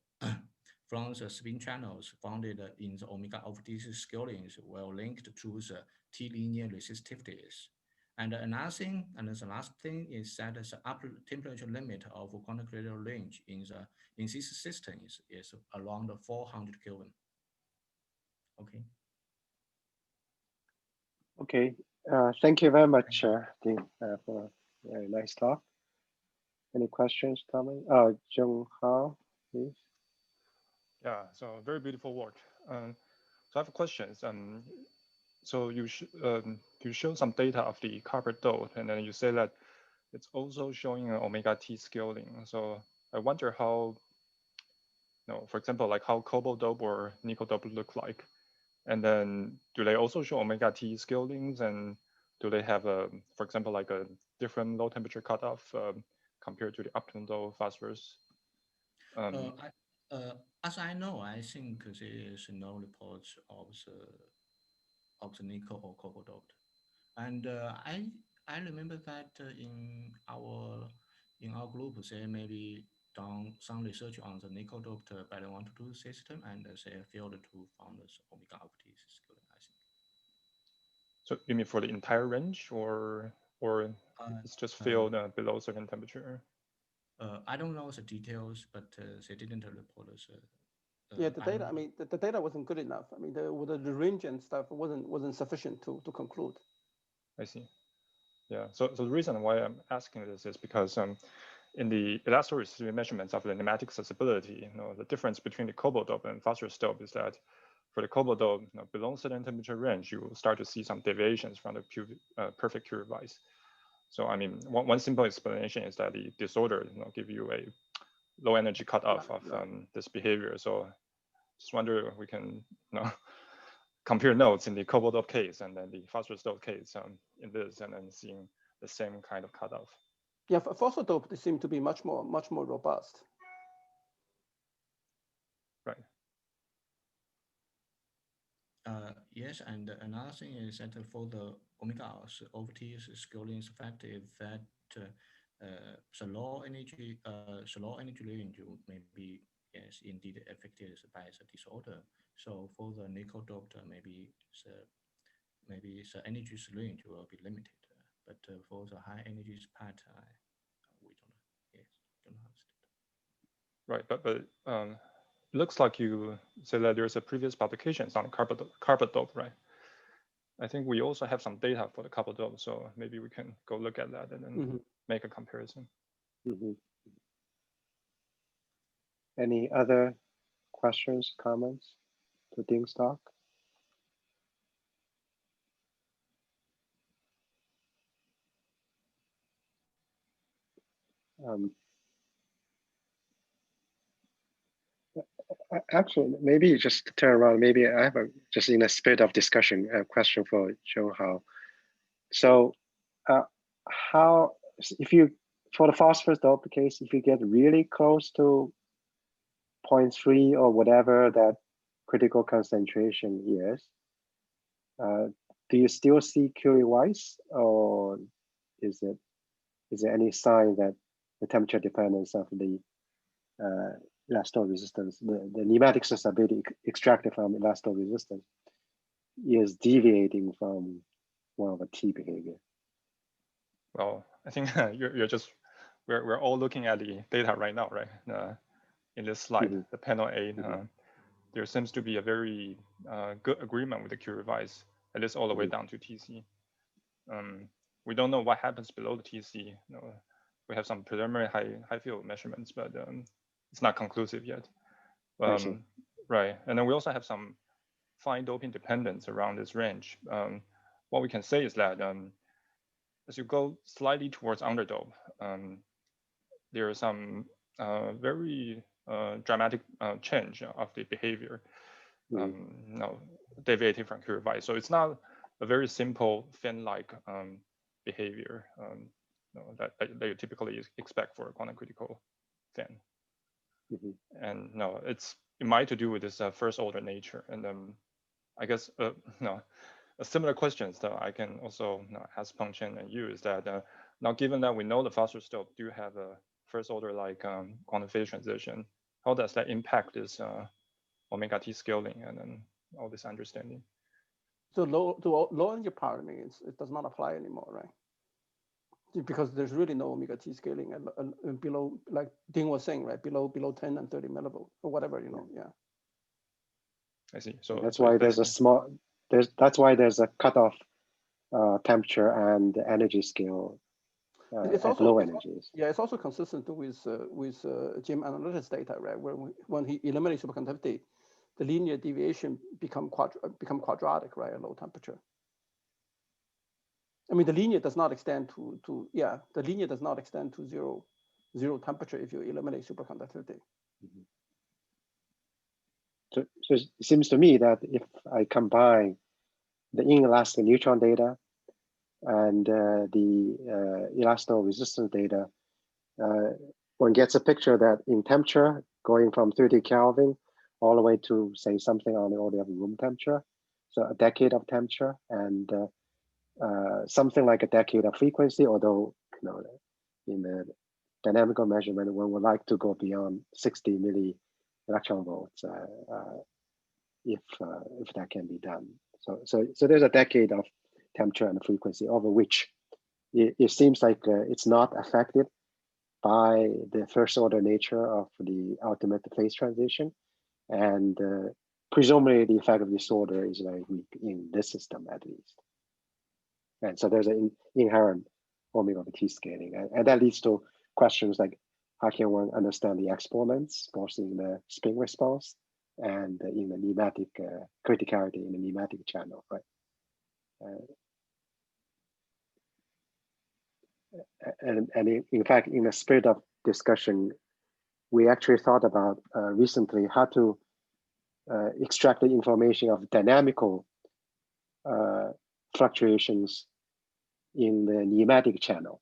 from the spin channels found in the omega of these scalings were linked to the T linear resistivities. And another thing, and the last thing is that the upper temperature limit of quantum critical range in these systems is around 400 Kelvin. Okay. Okay. Thank you very much, Dean, for a very nice talk. Any questions, comments? Jung Hao, please. Yeah, so very beautiful work. So I have questions. So you show some data of the copper doped, and then you say that it's also showing an omega T scaling. So I wonder how, for example, like how cobalt dope or nickel dope look like, and then do they also show omega T scalings, and do they have for example, like a different low temperature cutoff compared to the upturned phosphorus? As I know, I think there is no reports of the nickel or cobalt doped. And I remember that in our group, they maybe done some research on the nickel doped barrier 1 to 2 system, and they failed to found this omega optic scaling, I think. So you mean for the entire range, or it's just failed below a certain temperature? I don't know the details, but they didn't report us. Yeah, the data. I mean, the data wasn't good enough. I mean, the range and stuff wasn't sufficient to conclude. I see. Yeah. So the reason why I'm asking this is because in the elastoresistivity measurements of the pneumatic accessibility, the difference between the cobalt dope and phosphorus dope is that for the cobalt dope, below a certain temperature range, you will start to see some deviations from the perfect Curie device. So I mean, one simple explanation is that the disorder give you a low energy cutoff of this behavior. So just wonder if we can compare notes in the cobalt dope case and then the phosphorus dope case in this, and then seeing the same kind of cutoff. Yeah, for phosphor dope, they seem to be much more robust. Right. Yes, and another thing is that for the omega over T scaling is effective that the low energy range may be indeed affected by the disorder. So for the nickel doped, maybe the energy range will be limited. But for the high energy part, we don't know. Right, but it looks like you said that there's a previous publications on carbon dope, right? I think we also have some data for the carbon dope, so maybe we can go look at that and then make a comparison. Any other questions, comments to Ding's talk? Actually, maybe just to turn around, maybe I have just in a spirit of discussion, a question for Joe Hao. So how, if you, for the phosphorus dope case, if you get really close to 0.3 or whatever that critical concentration is, do you still see Curie-Weiss, or is there any sign that the temperature dependence of the elasto resistance, the pneumatic accessibility extracted from elasto resistance, is deviating from more of a T behavior? Well, I think you're just, we're all looking at the data right now, right? In this slide, the panel A, there seems to be a very good agreement with the Curie device, at least all the way down to TC. We don't know what happens below the TC. We have some preliminary high field measurements, but it's not conclusive yet. Right, and then we also have some fine doping dependence around this range. What we can say is that as you go slightly towards underdope, there is some very dramatic change of the behavior, deviating from Curie device. So it's not a very simple fin-like behavior that you typically expect for a quantum critical fin. And it might to do with this first order nature. And I guess a similar questions that I can also ask Peng Chen and you is that now given that we know the phosphorus dope do have a first order like quantum phase transition, how does that impact this omega T scaling and then all this understanding? So low energy power means it does not apply anymore, right? Because there's really no omega T scaling and below, like Ding was saying, right? Below 10 and 30 millivolt or whatever, yeah. I see. So that's why there's a small, that's why there's a cutoff temperature and energy scale it's at also, low energies. Yeah, it's also consistent with Jim Analytics data, right? Where when he eliminates superconductivity, the linear deviation become quadratic, right, at low temperature. I mean, the linear does not extend to the linear does not extend to zero temperature if you eliminate superconductivity. So it seems to me that if I combine the inelastic neutron data and the elasto resistance data, one gets a picture that in temperature going from 30 Kelvin all the way to say something on the order of room temperature, so a decade of temperature, and something like a decade of frequency, although in the dynamical measurement, one would like to go beyond 60 milli electron volts if that can be done. So there's a decade of temperature and frequency over which it seems like it's not affected by the first order nature of the ultimate phase transition, and presumably the effect of disorder is very weak in this system at least. And so there's an inherent omega over T scaling, and that leads to questions like how can one understand the exponents both in the spin response and in the pneumatic criticality in the pneumatic channel, right? And in fact, in the spirit of discussion, we actually thought about recently how to extract the information of dynamical fluctuations in the pneumatic channel.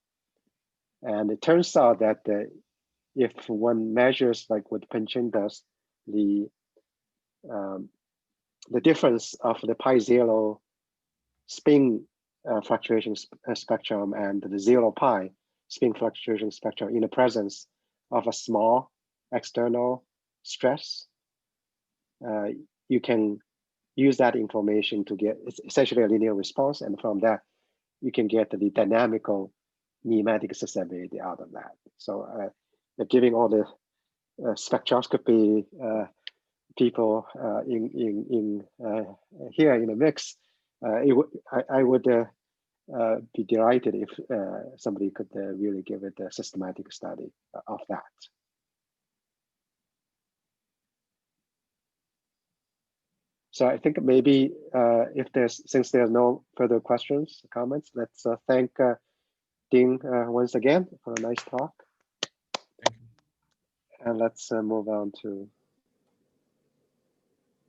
And it turns out that if one measures like what Penchen does, the difference of the pi zero spin fluctuation spectrum and the 0 pi spin fluctuation spectrum in the presence of a small external stress, you can use that information to get essentially a linear response, and from that you can get the dynamical pneumatic susceptibility out of that. So giving all the spectroscopy people in here in the mix, I would be delighted if somebody could really give it a systematic study of that. So I think maybe since there's no further questions, comments, let's thank Ding once again for a nice talk. Thank you. And let's move on to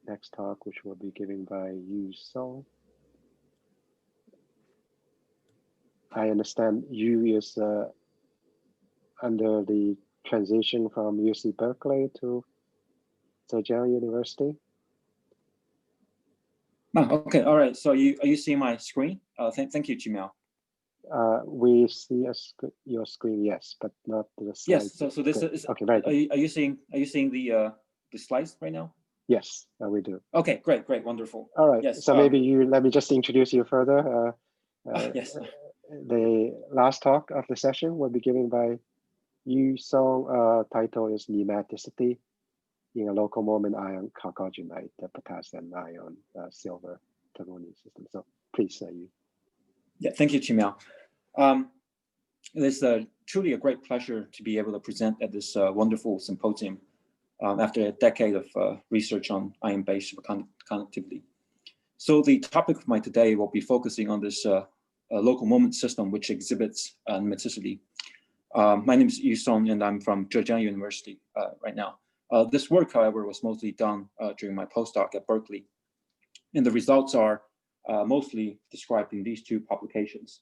next talk, which will be given by Iso. I understand Yu is under the transition from UC Berkeley to Zhejiang University. Oh, okay, all right. So are you seeing my screen? Thank you, Jimiao. We see your screen, yes, but not the slides. Yes. So this is okay. Right. Are you seeing the slides right now? Yes, we do. Okay, great, wonderful. All right. Yes. So maybe let me just introduce you further. Yes. The last talk of the session will be given by Iso. Title is Pneumaticity in a local moment ion chalcogenide, the potassium ion silver tellurium system. So please, you. Yeah, thank you, Jimiao. It's truly a great pleasure to be able to present at this wonderful symposium after a decade of research on ion-based superconductivity. So the topic of my today will be focusing on this local moment system which exhibits pneumaticity. My name is Iso, and I'm from Zhejiang University right now. This work, however, was mostly done during my postdoc at Berkeley, and the results are mostly described in these two publications.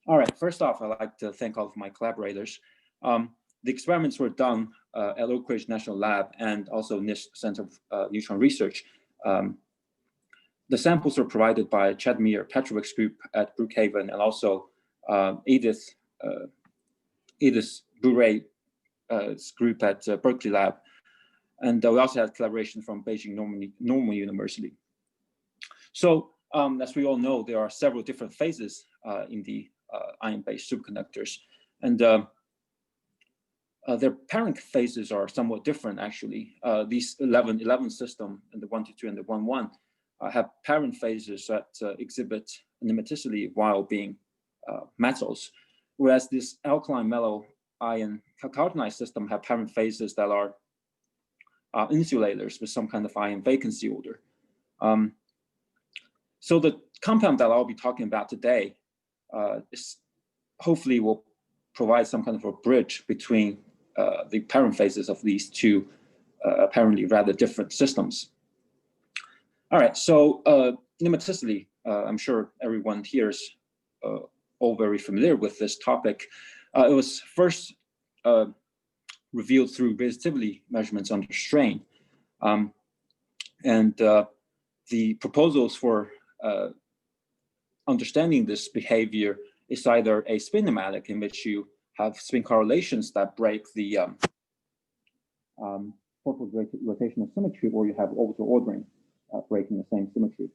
All right, first off, I'd like to thank all of my collaborators. The experiments were done at Oak Ridge National Lab and also NIST Center of Neutron Research. The samples were provided by Chadmir Petrovich's group at Brookhaven and also Edith Bourret's group at Berkeley Lab. And we also had collaboration from Beijing Normal University. So as we all know, there are several different phases in the ion-based superconductors. And their parent phases are somewhat different, actually. These 11 system and the 122 and the 11 have parent phases that exhibit pneumaticity while being metals, whereas this alkaline metal ion chalcogenide system have parent phases that are insulators with some kind of ion vacancy order. So the compound that I'll be talking about today is hopefully will provide some kind of a bridge between the parent phases of these two apparently rather different systems. All right, so pneumaticity, I'm sure everyone here is all very familiar with this topic. It was first revealed through resistivity measurements under strain. And the proposals for understanding this behavior is either a spin pneumatic, in which you have spin correlations that break the forward rotational symmetry, or you have orbital ordering breaking the same symmetry.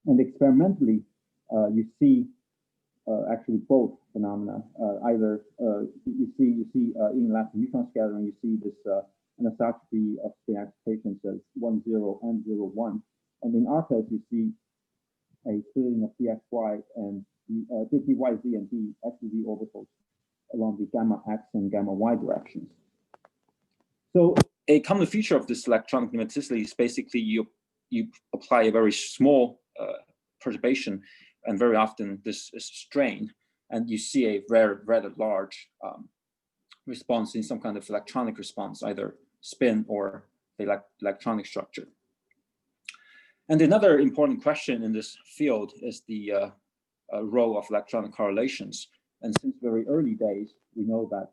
And experimentally, you see actually both phenomena. Either you see inelastic neutron scattering, you see this anisotropy of spin excitations as 1, 0 and 0, 1. And in our case, you see a splitting of dxy and dyz and d xz orbitals along the gamma x and gamma y directions. So a common feature of this electronic pneumaticity is basically you apply a very small perturbation, and very often this is strain, and you see a rather large response in some kind of electronic response, either spin or electronic structure. And another important question in this field is the role of electronic correlations. And since very early days, we know that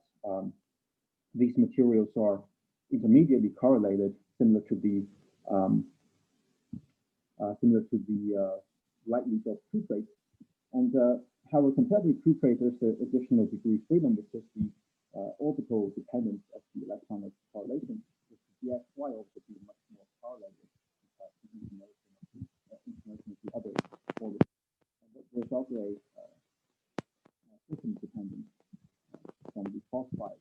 these materials are intermediately correlated, similar to the lightly doped cuprates. And however, compared with cuprates, there's an additional degree of freedom, which is the orbital dependence of the electronic correlation. The xy orbital be much more correlated to the information of the other orbitals. There's also a system dependence from the falsified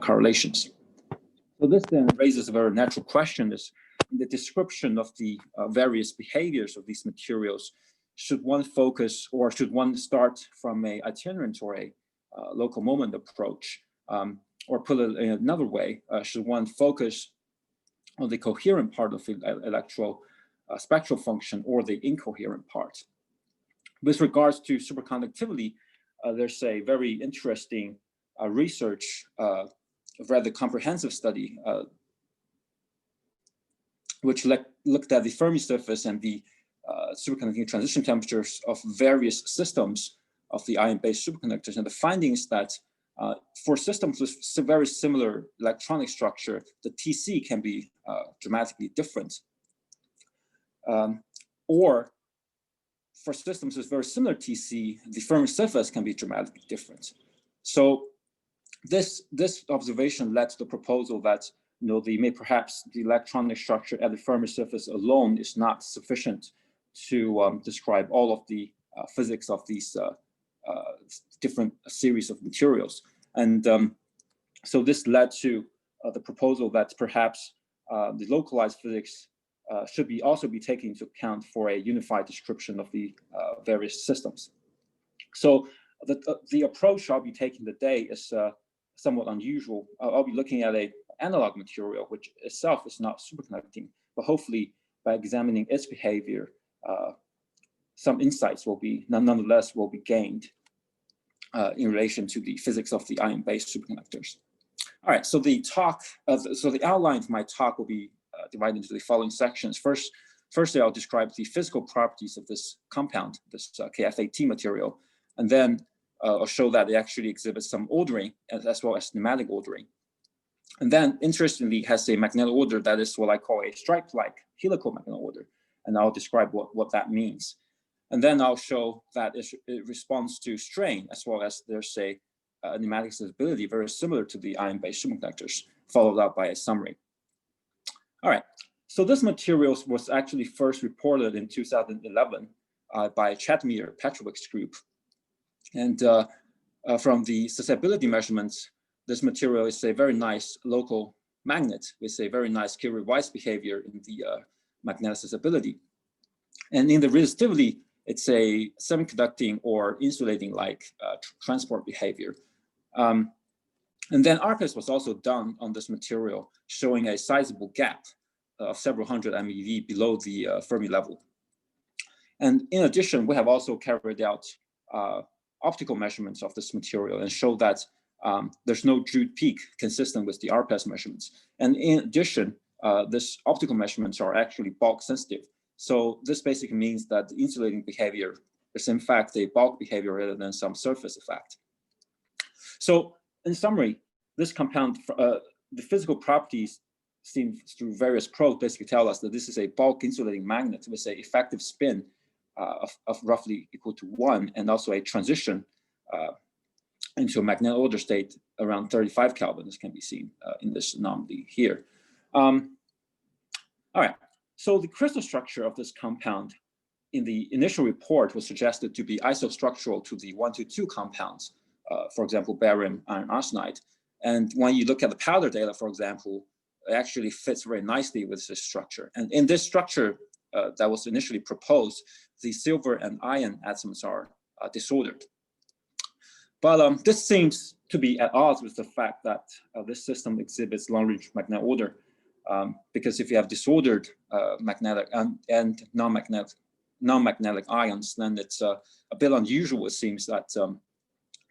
correlations. So this then raises a very natural question: is in the description of the various behaviors of these materials, should one focus, or should one start from a itinerant or a local moment approach, or put it in another way, should one focus on the coherent part of the electro spectral function or the incoherent part? With regards to superconductivity, there's a very interesting research, a rather comprehensive study, which looked at the Fermi surface and the superconducting transition temperatures of various systems of the ion-based superconductors. And the findings that for systems with very similar electronic structure, the TC can be dramatically different. Or for systems with very similar TC, the Fermi surface can be dramatically different. So this observation led to the proposal that perhaps the electronic structure at the Fermi surface alone is not sufficient to describe all of the physics of these different series of materials. And so this led to the proposal that perhaps the localized physics should also be taken into account for a unified description of the various systems. So the approach I'll be taking today is somewhat unusual. I'll be looking at an analog material, which itself is not superconducting, but hopefully by examining its behavior, some insights nonetheless will be gained in relation to the physics of the ion-based superconductors. All right, so the outline of my talk will be divided into the following sections. Firstly, I'll describe the physical properties of this compound, this KF18 material, and then I'll show that it actually exhibits some ordering as well as pneumatic ordering. And then, interestingly, it has a magnetic order that is what I call a stripe-like helical magnetic order, and I'll describe what that means. And then I'll show that it responds to strain, as well as there's a pneumatic stability very similar to the ion-based superconductors, followed up by a summary. All right, so this material was actually first reported in 2011 by Chatmir Petrovic's group. And from the susceptibility measurements, this material is a very nice local magnet with a very nice Curie-Weiss behavior in the magnetic susceptibility. And in the resistivity, it's a semiconducting or insulating-like transport behavior. And then ARCUS was also done on this material, showing a sizable gap of several hundred MeV below the Fermi level. And in addition, we have also carried out optical measurements of this material and show that there's no Drude peak consistent with the RPS measurements. And in addition, this optical measurements are actually bulk sensitive. So this basically means that the insulating behavior is in fact a bulk behavior rather than some surface effect. So in summary, this compound, the physical properties seen through various probes basically tell us that this is a bulk insulating magnet with an effective spin of roughly equal to 1, and also a transition into a magnetic order state around 35 Kelvin. This can be seen in this anomaly here. All right, so the crystal structure of this compound in the initial report was suggested to be isostructural to the 122 compounds, for example, barium iron arsenide. And when you look at the powder data, for example, it actually fits very nicely with this structure. And in this structure that was initially proposed, the silver and iron atoms are disordered. But this seems to be at odds with the fact that this system exhibits long-range magnetic order, because if you have disordered magnetic and non-magnetic ions, then it's a bit unusual, it seems, that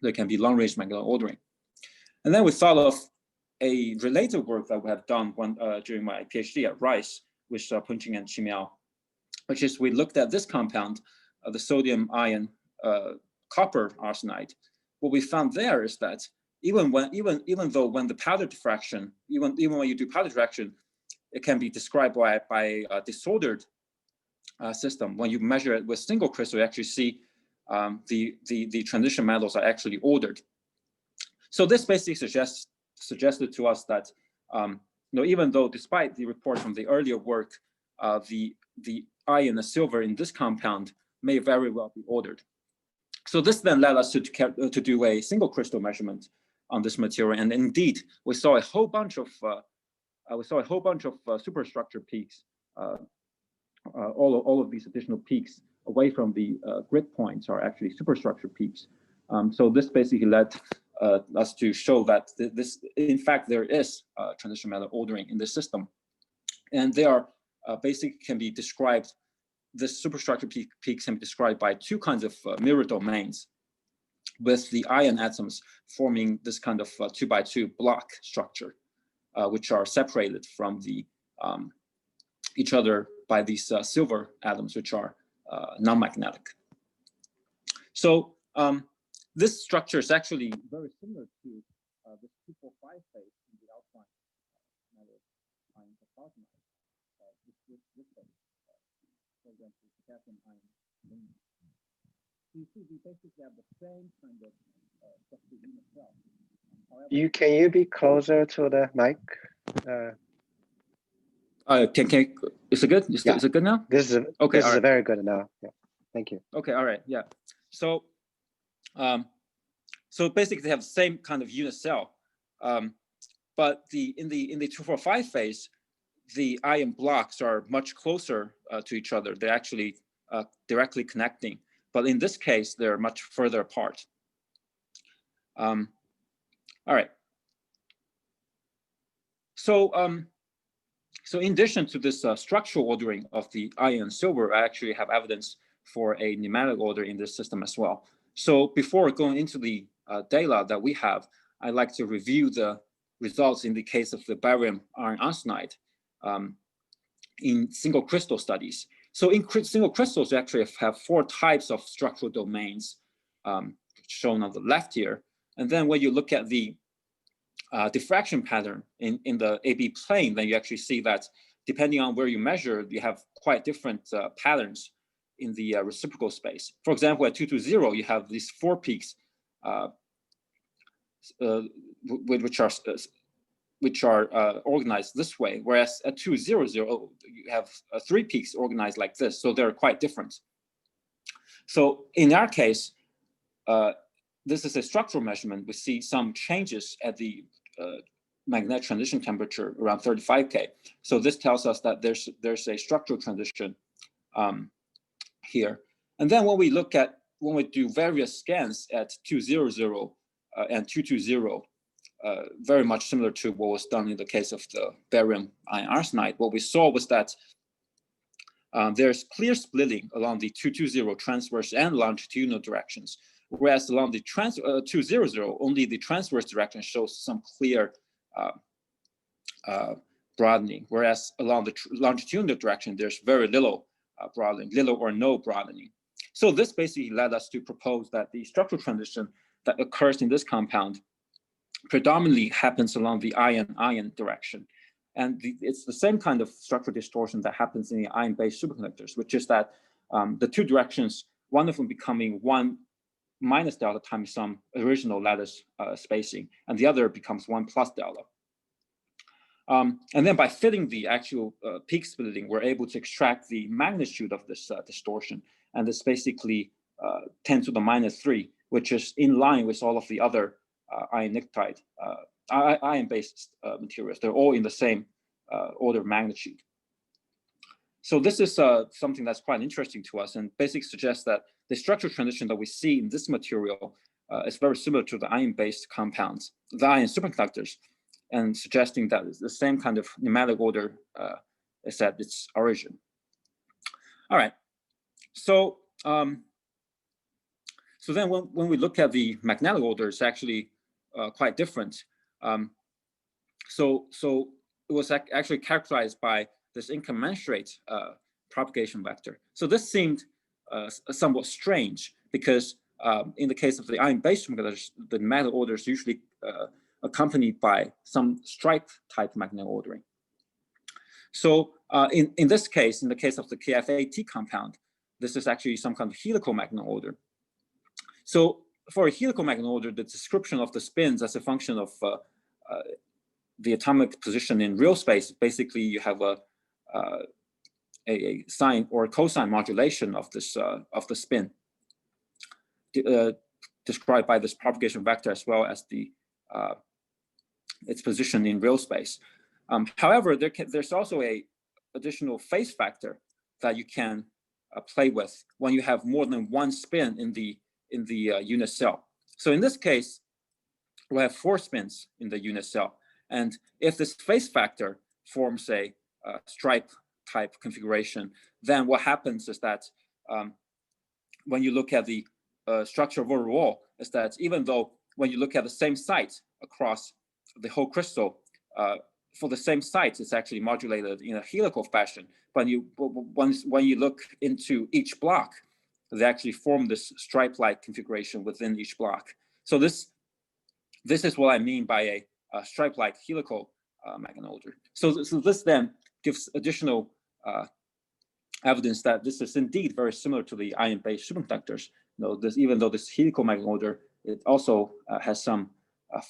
there can be long-range magnetic ordering. And then we thought of a related work that we have done during my PhD at Rice with Punching and Qimiao, which is we looked at this compound, the sodium iron copper arsenide. What we found there is that even though when the powder diffraction, even when you do powder diffraction, it can be described by a disordered system. When you measure it with single crystal, you actually see the transition metals are actually ordered. So this basically suggested to us that even though despite the report from the earlier work, the iron and silver in this compound may very well be ordered. So this then led us to do a single crystal measurement on this material, and indeed we saw a whole bunch of superstructure peaks. All of these additional peaks away from the grid points are actually superstructure peaks. So this basically led us to show that in fact, there is transition metal ordering in this system, and they are basically can be described. This superstructure peaks can be described by two kinds of mirror domains, with the iron atoms forming this kind of 2x2 block structure, which are separated from each other by these silver atoms, which are non-magnetic. So this structure is actually very similar to the 245 phase in the alkaline metal iron phosphate. This phase, for example, potassium iron. You see, we basically have the same kind of structure in itself. However, Can you be closer to the mic? Is it good? Is it good now? This is okay. This is very good now. Yeah, thank you. Okay, all right, yeah. So, so basically, they have the same kind of unit cell, but in the 245 phase, the ion blocks are much closer to each other. They're actually directly connecting, but in this case, they're much further apart. All right. So, so in addition to this structural ordering of the iron and silver, I actually have evidence for a pneumatic order in this system as well. So before going into the data that we have, I'd like to review the results in the case of the barium iron arsenide in single crystal studies. So in single crystals, you actually have 4 types of structural domains shown on the left here. And then when you look at the diffraction pattern in the AB plane, then you actually see that depending on where you measure, you have quite different patterns in the reciprocal space. For example, at 220, you have these 4 peaks, which are organized this way, whereas at 200, you have 3 peaks organized like this. So they're quite different. So in our case, this is a structural measurement. We see some changes at the magnetic transition temperature around 35 K. So this tells us that there's a structural transition here. And then when we do various scans at 200 and 220, very much similar to what was done in the case of the barium iron arsenide, what we saw was that there's clear splitting along the 220 transverse and longitudinal directions, whereas along the 200, only the transverse direction shows some clear broadening, whereas along the longitudinal direction, there's very little broadening, little or no broadening. So this basically led us to propose that the structural transition that occurs in this compound predominantly happens along the iron-iron direction. And it's the same kind of structural distortion that happens in the ion-based superconductors, which is that the two directions, one of them becoming 1 minus delta times some original lattice spacing, and the other becomes 1 plus delta. And then by fitting the actual peak splitting, we're able to extract the magnitude of this distortion, and it's basically 10 to the minus 3, which is in line with all of the other ion-based materials. They're all in the same order of magnitude. So this is something that's quite interesting to us, and basically suggests that the structural transition that we see in this material is very similar to the ion-based compounds, the ion superconductors, and suggesting that the same kind of pneumatic order is at its origin. All right, so so then when we look at the magnetic order, it's actually quite different. So it was actually characterized by this incommensurate propagation vector. So this seemed somewhat strange because in the case of the ion-based superconductors, the magnetic order is usually accompanied by some stripe type magnetic ordering. So in this case, in the case of the KF8T compound, this is actually some kind of helical magnetic order. So for a helical magnetic order, the description of the spins as a function of the atomic position in real space, basically you have a sine or a cosine modulation of this of the spin, described by this propagation vector as well as the its position in real space. However, there's also a additional phase factor that you can play with when you have more than one spin in the unit cell. So in this case, we have 4 spins in the unit cell, and if this phase factor forms a stripe type configuration, then what happens is that when you look at the structure of overall, is that even though when you look at the same site across the whole crystal, for the same site, it's actually modulated in a helical fashion. But when you look into each block, they actually form this stripe-like configuration within each block. So this is what I mean by a stripe-like helical magnetic order. So this then gives additional evidence that this is indeed very similar to the ion-based superconductors. Even though this helical magnetic order, it also has some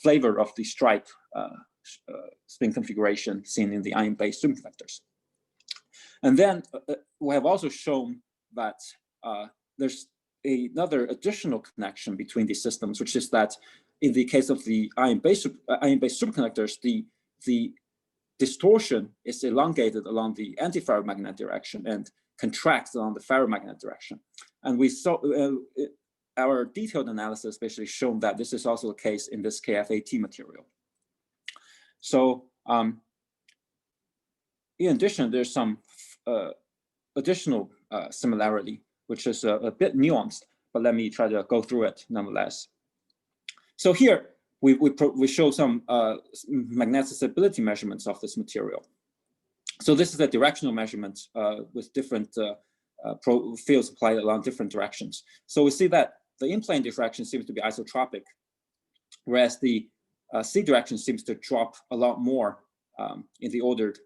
flavor of the stripe spin configuration seen in the ion-based superconductors. And then we have also shown that there's another additional connection between these systems, which is that in the case of the ion-based superconductors, the distortion is elongated along the antiferromagnetic direction and contracts along the ferromagnetic direction. And we saw our detailed analysis basically shown that this is also the case in this KF8T material. So in addition, there's some additional similarity, which is a bit nuanced, but let me try to go through it nonetheless. So here we show some magnetibility measurements of this material. So this is a directional measurement with different fields applied along different directions. So we see that the in-plane direction seems to be isotropic, whereas the C direction seems to drop a lot more in the ordered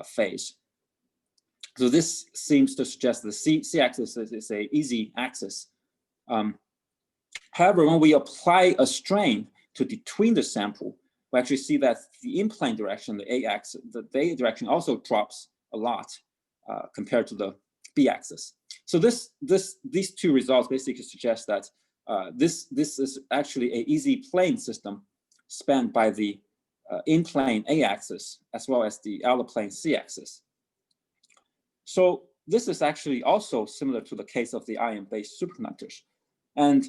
phase. So this seems to suggest the C-axis is an easy axis. However, when we apply a strain to between the sample, we actually see that the in-plane direction, the A-axis, the A direction also drops a lot compared to the B-axis. So these two results basically suggest that this is actually an easy plane system spanned by the in-plane A-axis as well as the out-of-plane C-axis. So this is actually also similar to the case of the ion-based superconductors. And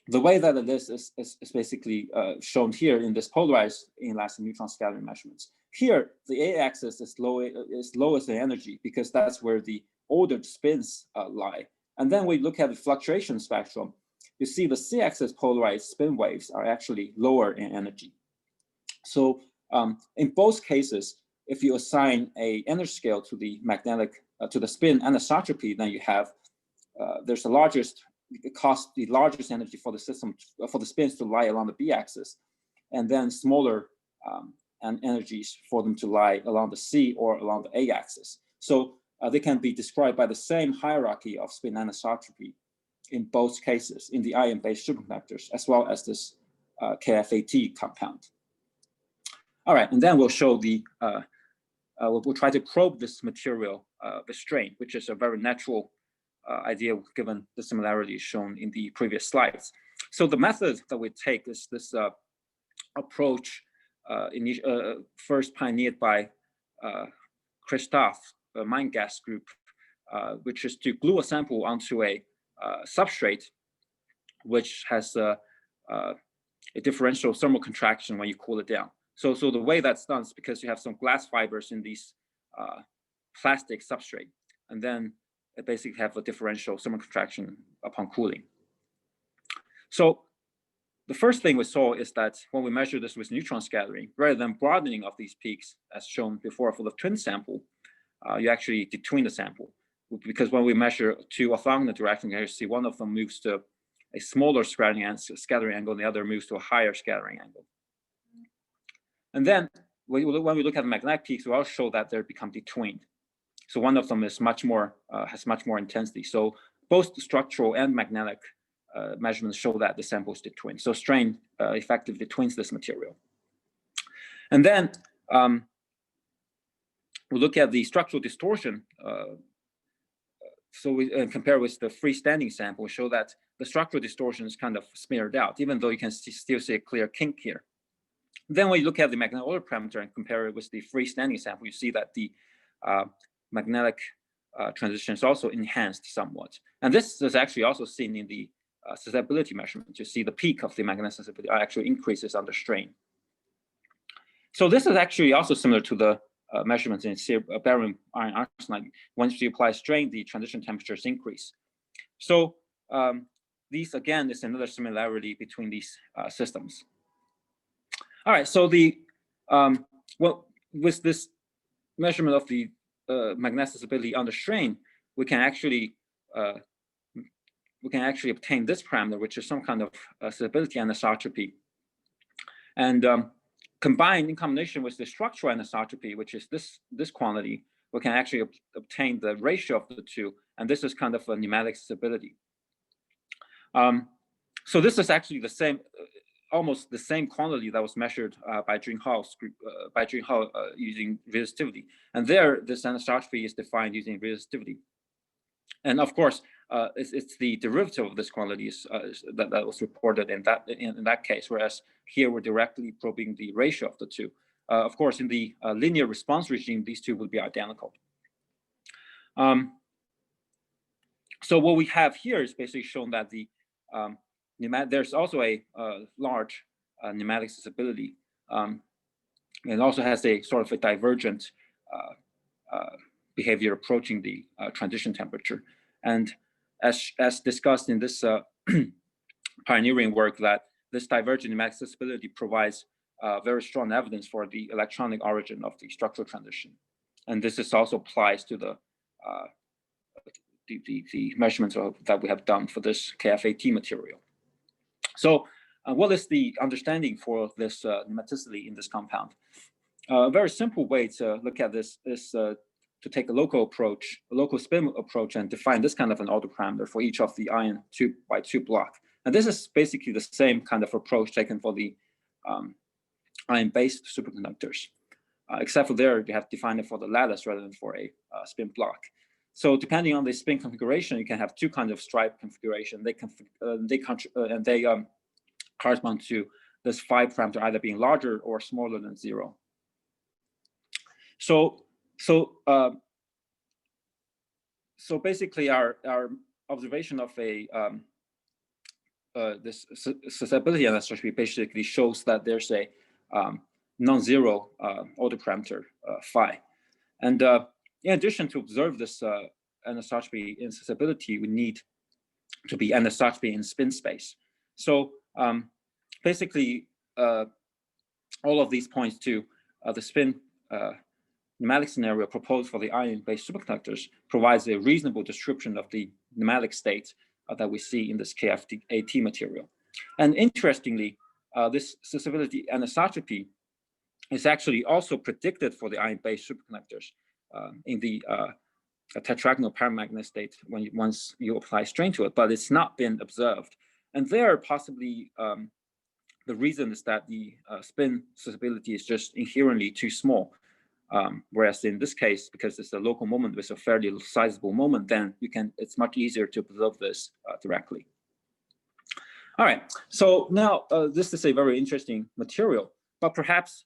the way that it is basically shown here in this polarized inelastic neutron scattering measurements. Here, the A-axis is lowest in energy because that's where the ordered spins lie. And then we look at the fluctuation spectrum. You see the C-axis polarized spin waves are actually lower in energy. So in both cases, if you assign a energy scale to the magnetic, to the spin anisotropy, then you have, there's it costs the largest energy for the system, for the spins to lie along the B-axis, and then smaller and energies for them to lie along the C or along the A axis. So they can be described by the same hierarchy of spin anisotropy in both cases, in the ion-based superconductors, as well as this KF-AT compound. All right, and then we'll show the, we'll try to probe this material, the strain, which is a very natural idea given the similarities shown in the previous slides. So the method that we take is this approach first pioneered by Christophe, the mine gas group, which is to glue a sample onto a substrate, which has a differential thermal contraction when you cool it down. So the way that's done is because you have some glass fibers in these plastic substrate, and then it basically have a differential thermal contraction upon cooling. So the first thing we saw is that when we measure this with neutron scattering, rather than broadening of these peaks, as shown before for the twin sample, you actually detwin the sample. Because when we measure two orthogonal directions, you see one of them moves to a smaller scattering angle, and the other moves to a higher scattering angle. And then when we look at the magnetic peaks, we also show that they become detwined. So one of them is much more has much more intensity. So both the structural and magnetic measurements show that the sample is detwined. So strain effectively twins this material. And then we look at the structural distortion. So we compare with the freestanding sample, show that the structural distortion is kind of smeared out, even though you can still see a clear kink here. Then when you look at the magnetic order parameter and compare it with the freestanding sample, you see that the magnetic transition is also enhanced somewhat. And this is actually also seen in the susceptibility measurement. You see the peak of the magnetic susceptibility actually increases under strain. So this is actually also similar to the measurements in barium iron arsenide. Once you apply strain, the transition temperatures increase. So these again is another similarity between these systems. All right, so the well, with this measurement of the magnetic under strain, we can actually obtain this parameter, which is some kind of susceptibility anisotropy, and combined in combination with the structural anisotropy, which is this quantity, we can actually obtain the ratio of the two, and this is kind of a pneumatic susceptibility. So this is actually the same, almost the same quantity that was measured by Junhao using resistivity, and there this anisotropy is defined using resistivity. And of course, it's the derivative of this quantity that was reported in that case, whereas here we're directly probing the ratio of the two. Of course, in the linear response regime, these two would be identical. So what we have here is basically shown that the there's also a large pneumatic susceptibility. It also has a sort of a divergent behavior approaching the transition temperature. And as discussed in this pioneering work, that this divergent pneumatic susceptibility provides very strong evidence for the electronic origin of the structural transition. And this is also applies to the measurements that we have done for this KF-AT material. So what is the understanding for this pneumaticity in this compound? A very simple way to look at this is to take a local approach, a local spin approach, and define this kind of an autoparameter for each of the ion 2x2 block. And this is basically the same kind of approach taken for the ion-based superconductors, except for there you have defined it for the lattice rather than for a spin block. So depending on the spin configuration, you can have two kinds of stripe configuration. They correspond to this phi parameter either being larger or smaller than 0. So basically our observation of a this susceptibility anisotropy basically shows that there's a non-zero order parameter phi. And in addition to observe this anisotropy in susceptibility, we need to be anisotropy in spin space. So basically all of these points to the spin pneumatic scenario proposed for the ion-based superconductors provides a reasonable description of the pneumatic state that we see in this KF-AT material. And interestingly, this susceptibility anisotropy is actually also predicted for the iron-based superconductors in the tetragonal paramagnetic state once you apply strain to it, but it's not been observed. And there, possibly the reason is that the spin susceptibility is just inherently too small. Whereas in this case, because it's a local moment with a fairly sizable moment, then it's much easier to observe this directly. All right, so now this is a very interesting material, but perhaps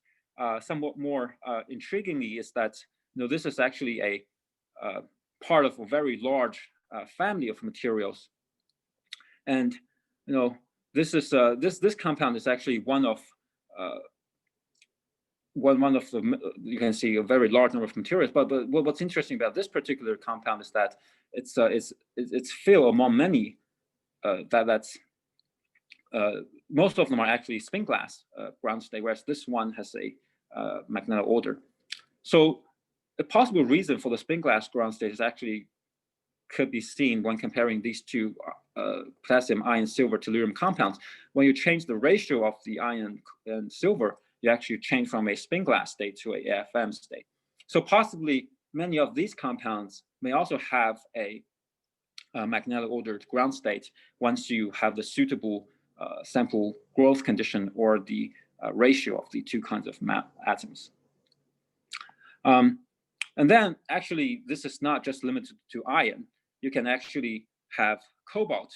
somewhat more intriguingly is that this is actually a part of a very large family of materials, and this is this compound is actually one of the, you can see a very large number of materials. But what's interesting about this particular compound is that it's filled among many most of them are actually spin glass ground state, whereas this one has a magnetic order. So a possible reason for the spin glass ground state is actually could be seen when comparing these two potassium, iron, silver, tellurium compounds. When you change the ratio of the iron and silver, you actually change from a spin glass state to a AFM state. So possibly many of these compounds may also have a magnetic ordered ground state once you have the suitable sample growth condition or the ratio of the two kinds of atoms. And then actually, this is not just limited to iron. You can actually have cobalt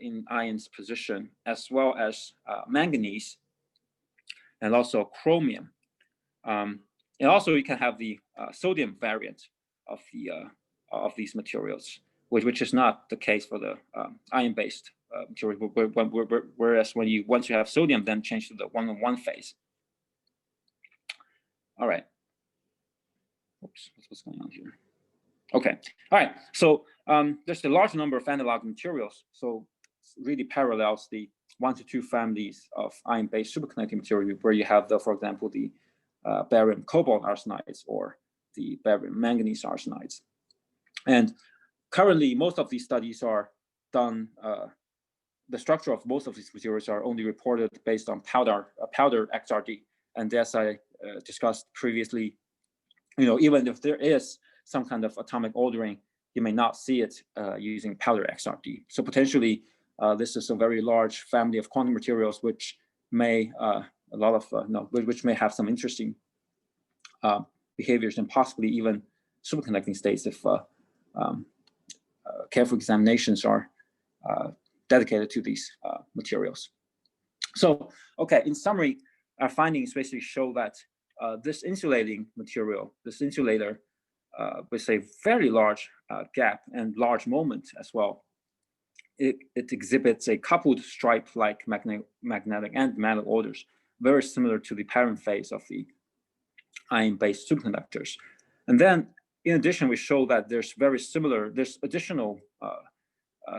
in iron's position, as well as manganese, and also chromium. And also, you can have the sodium variant of these materials, which is not the case for the iron-based material. Whereas once you have sodium, then change to the 1-on-1 phase. All right. Oops, what's going on here? Okay. All right. So there's a large number of analog materials. So it really parallels the 1 to 2 families of iron-based superconducting material, where you have, for example, the barium cobalt arsenides or the barium manganese arsenides. And currently, most of these studies are done. The structure of most of these materials are only reported based on powder XRD. And as I discussed previously, even if there is some kind of atomic ordering, you may not see it using powder XRD. So potentially, this is a very large family of quantum materials, which may which may have some interesting behaviors and possibly even superconducting states if careful examinations are dedicated to these materials. So, okay, in summary, our findings basically show that this insulating material, this insulator with a very large gap and large moment as well, it exhibits a coupled stripe-like magnetic and magnetic orders, very similar to the parent phase of the iron-based superconductors. And then, in addition, we show that there's additional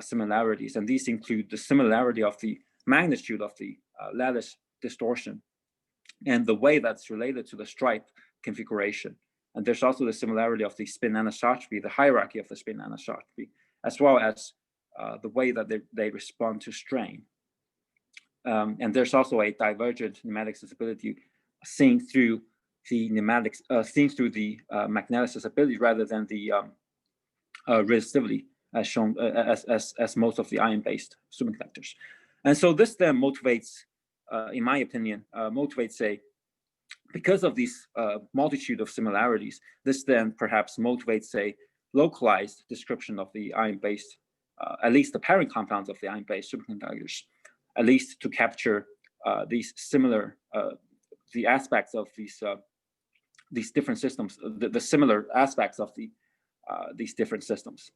similarities, and these include the similarity of the magnitude of the lattice distortion and the way that's related to the stripe configuration. And there's also the similarity of the spin anisotropy, the hierarchy of the spin anisotropy, as well as the way that they respond to strain. And there's also a divergent pneumatic susceptibility seen through the magnetic susceptibility rather than the resistivity, as shown as most of the iron-based superconductors. And so this then motivates, in my opinion, because of these multitude of similarities, this then perhaps motivates a localized description of the iron-based, at least the parent compounds of the iron-based superconductors, at least to capture these similar, the aspects of these different systems, the similar aspects of these different systems,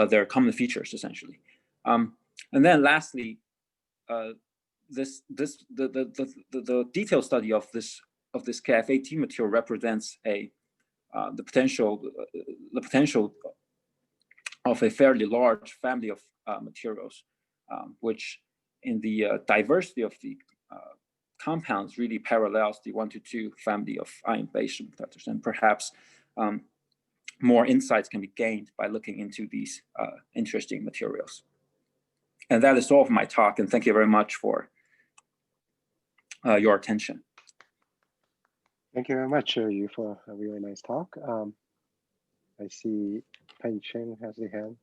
their common features essentially. And then lastly, the detailed study of this KF18 material represents the potential of a fairly large family of materials, which in the diversity of the compounds really parallels the 1 to 2 family of iron-based superconductors, and perhaps more insights can be gained by looking into these interesting materials. And that is all of my talk, and thank you very much for your attention. Thank you very much, Yu, for a really nice talk. I see Pen Chen has a hand.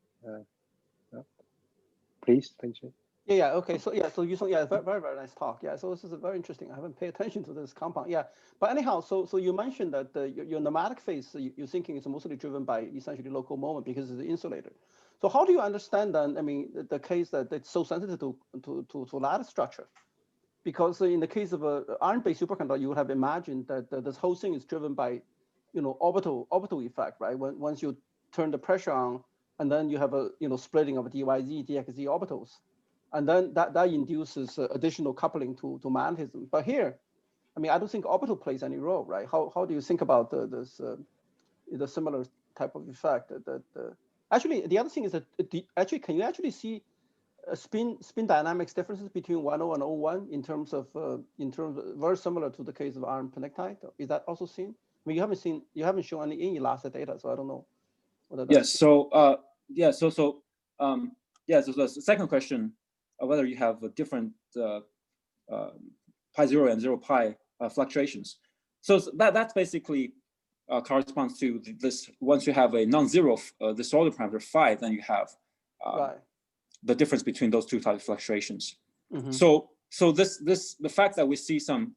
Please, Pen Chen. Yeah. Okay. So yeah, very nice talk. Yeah. So this is very interesting. I haven't paid attention to this compound. Yeah. But anyhow, so you mentioned that your pneumatic phase, you're thinking is mostly driven by essentially local moment because it's the insulator. So how do you understand then? I mean, the case that it's so sensitive to lattice structure, because in the case of a iron-based superconductor, you would have imagined that this whole thing is driven by, orbital effect, right? Once you turn the pressure on, and then you have a splitting of DYZ, DXZ orbitals. And then that induces additional coupling to magnetism. But here, I mean, I don't think orbital plays any role, right? How do you think about the similar type of effect? Actually, the other thing is that can you actually see spin dynamics differences between 10 and 01 in terms of very similar to the case of iron pnictide? Is that also seen? I mean, you haven't shown any elastic data, so I don't know whether that's. Yes. So So the second question. Whether you have different pi 0 and 0 pi fluctuations. So that basically corresponds to this. Once you have a non-zero disorder parameter phi, then you have the difference between those two types of fluctuations. Mm-hmm. So the fact that we see some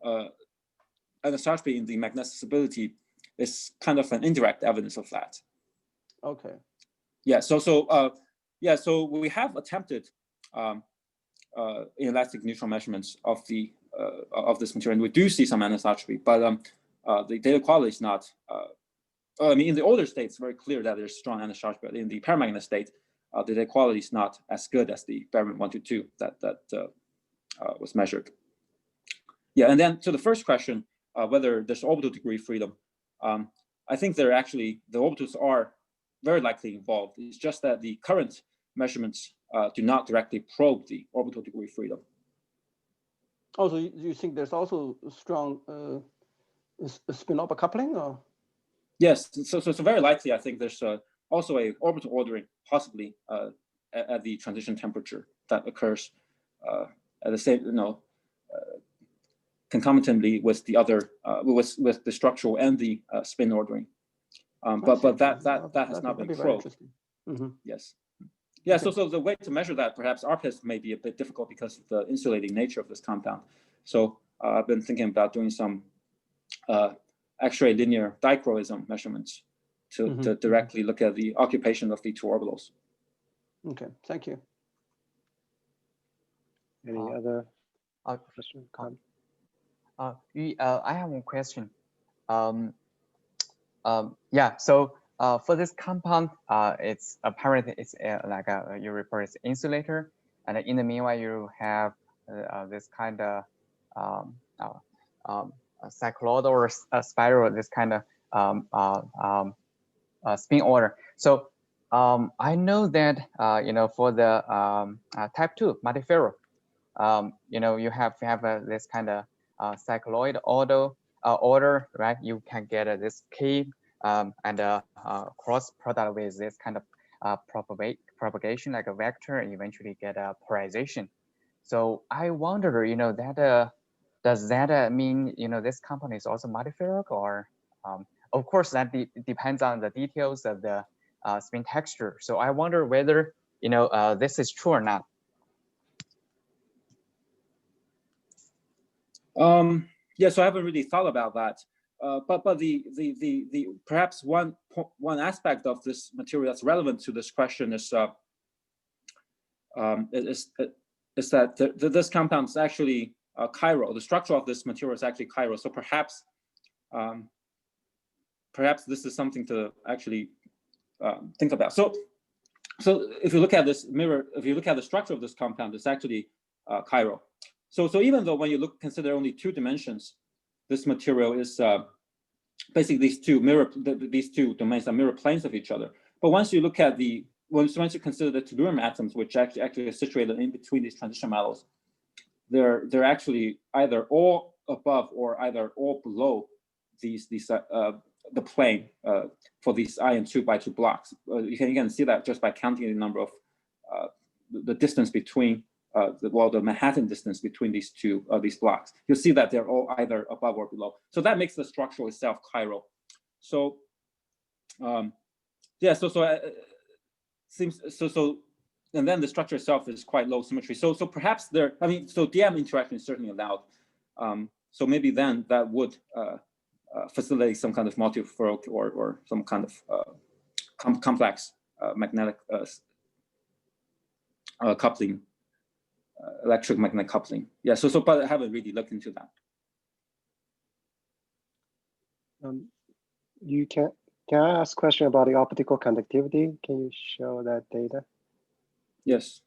anisotropy in the magnesibility is kind of an indirect evidence of that. Okay. Yeah. So we have attempted inelastic neutral measurements of this material, and we do see some anisotropy, but the data quality is not. I mean, in the older state, it's very clear that there's strong anisotropy, but in the paramagnetic state, the data quality is not as good as the baryon 122 that was measured. Yeah, and then to the first question, whether there's orbital degree freedom, I think the orbitals are very likely involved. It's just that the current measurements do not directly probe the orbital degree freedom. Oh, so you think there's also strong spin-orbit coupling? Or? Yes, so very likely, I think there's also a orbital ordering, possibly at the transition temperature that occurs at the same, concomitantly with the other, with the structural and the spin ordering. But that has not been probed. Mm-hmm. Yes. Yeah, okay. So the way to measure that, perhaps RPES may be a bit difficult because of the insulating nature of this compound. So I've been thinking about doing some X-ray linear dichroism measurements to directly look at the occupation of the two orbitals. Okay, thank you. Any other question? I have one question. Yeah, so for this compound, it's apparently like you refer as insulator, and in the meanwhile you have this kind of cycloidal or spiral, this kind of spin order. So I know that for the type 2 multiferro, you have this kind of cycloid order, right? You can get this K and cross product with this kind of propagation like a vector, and eventually get a polarization. So I wonder, that does that mean this compound is also multiferric, or of course that depends on the details of the spin texture. So I wonder whether this is true or not. Yeah, so I haven't really thought about that. But the perhaps one aspect of this material that's relevant to this question is that this compound is actually chiral. The structure of this material is actually chiral. So perhaps this is something to actually think about. So if you look at this mirror, if you look at the structure of this compound, it's actually chiral. So even though when you consider only 2 dimensions, this material is basically these two domains are mirror planes of each other. But once you look at once you consider the tellurium atoms, which actually are situated in between these transition metals, they're actually either all above or either all below the plane for these ion 2x2 blocks. You can again see that just by counting the number of the distance between the Manhattan distance between these two these blocks. You'll see that they're all either above or below. So that makes the structure itself chiral. So yeah, seems so. And then the structure itself is quite low symmetry. So perhaps there, I mean, so DM interaction is certainly allowed. So maybe then that would facilitate some kind of multi-Fourier or some kind of complex magnetic coupling, electric magnetic coupling. Yeah. So but I haven't really looked into that. Can I ask a question about the optical conductivity? Can you show that data? Yes.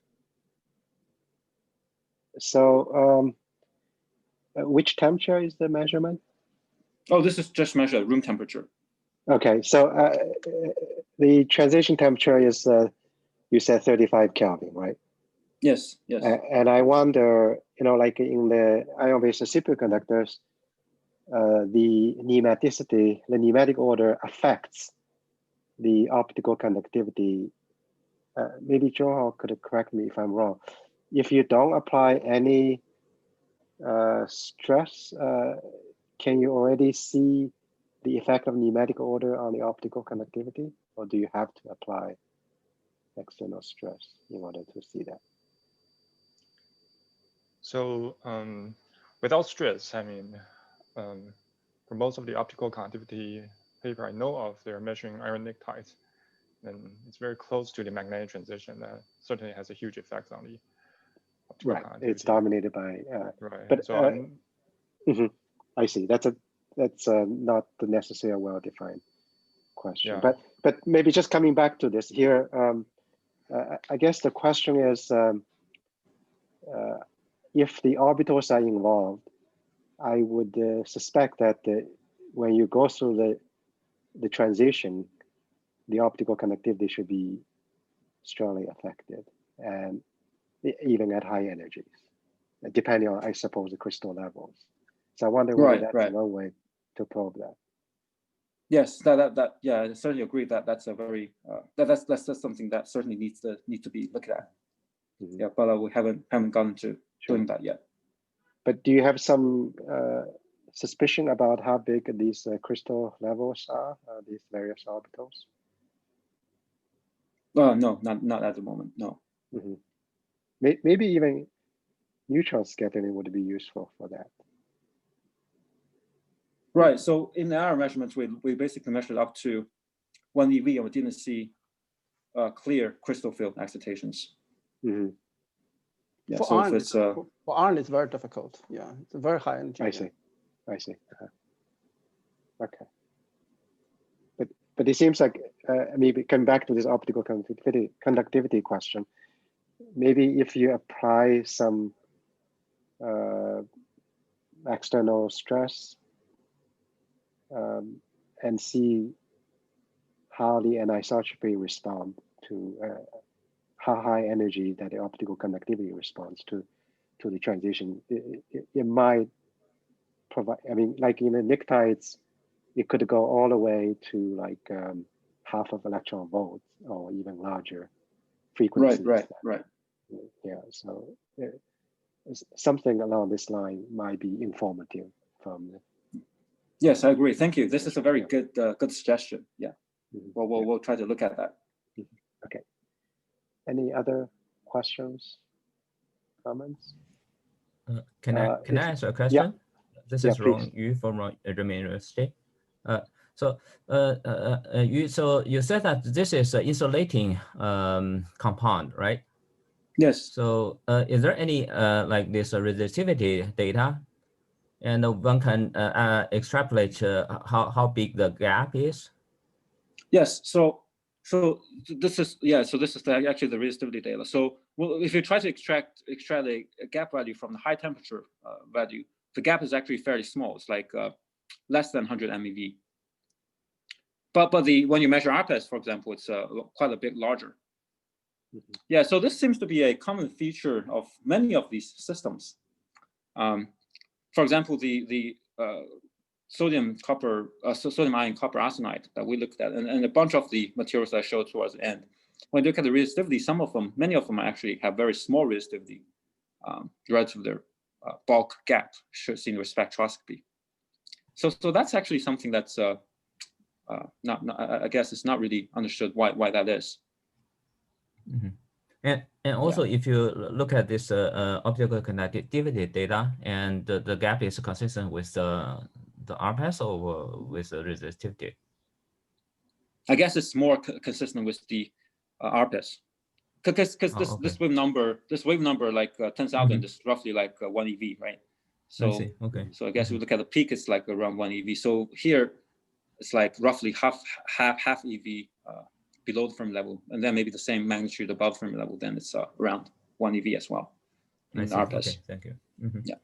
So which temperature is the measurement? Oh, this is just measure room temperature. Okay, so the transition temperature is, you said 35 Kelvin, right? Yes, yes. And I wonder, like in the ion-based superconductors, the pneumaticity, the pneumatic order affects the optical conductivity. Maybe Joel could correct me if I'm wrong. If you don't apply any stress, can you already see the effect of pneumatic order on the optical conductivity, or do you have to apply external stress in order to see that? So without stress, I mean, for most of the optical conductivity paper I know of, they're measuring iron nicktides, and it's very close to the magnetic transition. That certainly has a huge effect on the optical conductivity. It's dominated by right. But So I see. That's not the necessarily well-defined question. Yeah. But maybe just coming back to this here, I guess the question is, if the orbitals are involved, I would suspect that when you go through the transition, the optical conductivity should be strongly affected, and even at high energies, depending on, I suppose, the crystal levels. So I wonder whether that's one way to probe that. Yes, yeah, I certainly agree that that's a very that's something that certainly needs to be looked at. Mm-hmm. Yeah, but we haven't gotten to doing that yet. But do you have some suspicion about how big these crystal levels are, these various orbitals? No, not at the moment. No. Mm-hmm. Maybe even neutron scattering would be useful for that. Right. So in our measurements, we basically measured up to 1 eV, and we didn't see clear crystal field excitations. Mm-hmm. Yeah, for so iron, if it's for iron, it's very difficult. Yeah, it's a very high energy. I see. Okay. But it seems like maybe come back to this optical conductivity question. Maybe if you apply some external stress and see how the anisotropy respond to how high energy that the optical conductivity responds to the transition, it might provide. I mean, like in the nicktides, it could go all the way to like half of electron volts or even larger frequencies. Right. Yeah, so something along this line might be informative from the. Yes, I agree. Thank you. This is a very good suggestion. Yeah. Mm-hmm. Well, we'll try to look at that. Mm-hmm. Okay. Any other questions, comments? Can I ask a question? Yeah. This is Ron Yu from Renmin University. So you said that this is an insulating compound, right? Yes. So is there any like this resistivity data, and one can extrapolate how big the gap is? Yes. So this is actually the resistivity data. So if you try to extract a gap value from the high temperature value, the gap is actually fairly small. It's like less than 100 MeV. But when you measure RPS, for example, it's quite a bit larger. Mm-hmm. Yeah. So this seems to be a common feature of many of these systems. For example, the sodium ion copper arsenide that we looked at, and a bunch of the materials I showed towards the end. When you look at the resistivity, many of them actually have very small resistivity. relative to their bulk gap seen with spectroscopy. So that's actually something that's I guess it's not really understood why that is. Mm-hmm. And also, if you look at this optical conductivity data, and the gap is consistent with the RPS or with the resistivity? I guess it's more consistent with the RPS, because this wave number like 10,000 is roughly like 1 eV, right? So so I guess we look at the peak, it's like around 1 eV. So here it's like roughly half eV below the Fermi level, and then maybe the same magnitude above Fermi level. Then it's around 1 eV as well in RPS. Okay, thank you. Yeah.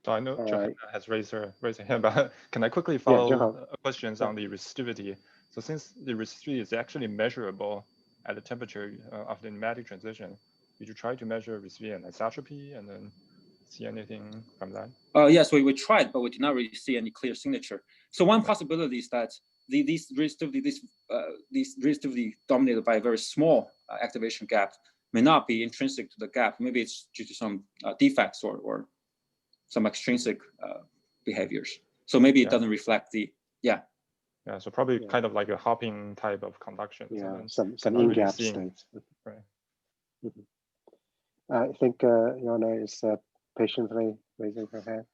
So I know Johanna has raised her hand, but can I quickly follow questions on the resistivity? So since the resistivity is actually measurable at the temperature of the pneumatic transition, did you try to measure resistivity and isotropy and then see anything from that? Yes, we tried, but we did not really see any clear signature. So one possibility is that these resistivity dominated by a very small activation gap may not be intrinsic to the gap. Maybe it's due to some defects or some extrinsic behaviors. So maybe it doesn't reflect the so probably kind of like a hopping type of conduction. Some in-gap states. Right. I think Yona is patiently raising her hand,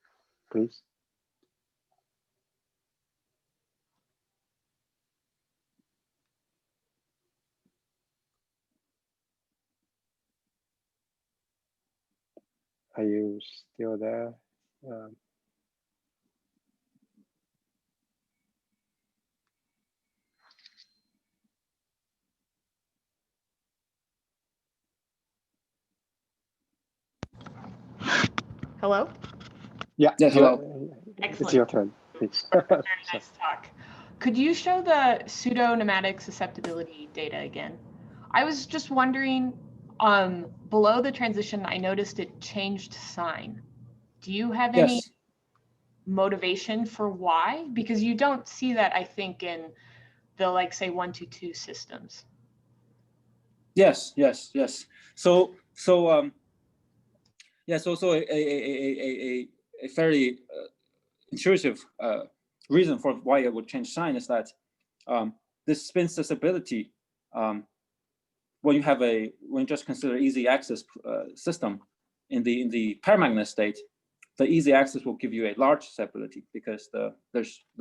please. Are you still there? Hello? Yeah, hello. Excellent. It's your turn, please. Very nice talk. Could you show the pseudo-pneumatic susceptibility data again? I was just wondering, below the transition, I noticed it changed sign. Do you have any motivation for why? Because you don't see that, I think, in the, like, say, 122 systems. Yes. So a fairly intuitive reason for why it would change sign is that this spin susceptibility, when you just consider easy axis system in the paramagnetic state, the easy axis will give you a large susceptibility because the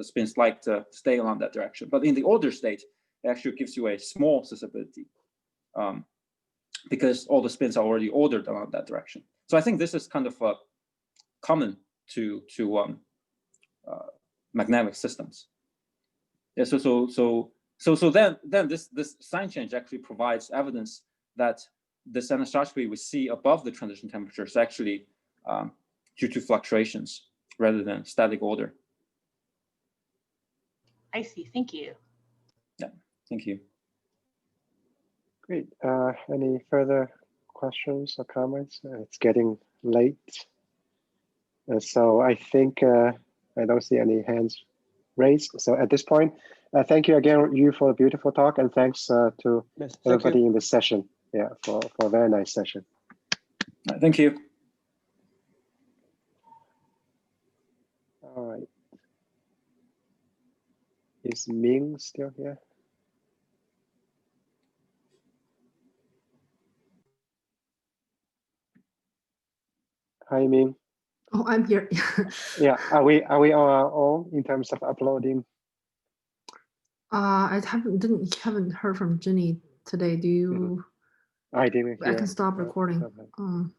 spins like to stay along that direction. But in the order state, it actually gives you a small susceptibility because all the spins are already ordered along that direction. So I think this is kind of common to magnetic systems. Yeah. So then this sign change actually provides evidence that this anisotropy we see above the transition temperature is actually due to fluctuations rather than static order. I see. Thank you. Yeah. Thank you. Great. Any further questions or comments? It's getting late. So I think I don't see any hands raised. So at this point, thank you again, for a beautiful talk, and thanks to everybody in the session. Yeah, for a very nice session. Thank you. All right. Is Ming still here? Hi, Ming. Oh, I'm here. Yeah, are we on our own in terms of uploading? I haven't heard from Jenny today. Do you? I didn't hear. I can stop recording.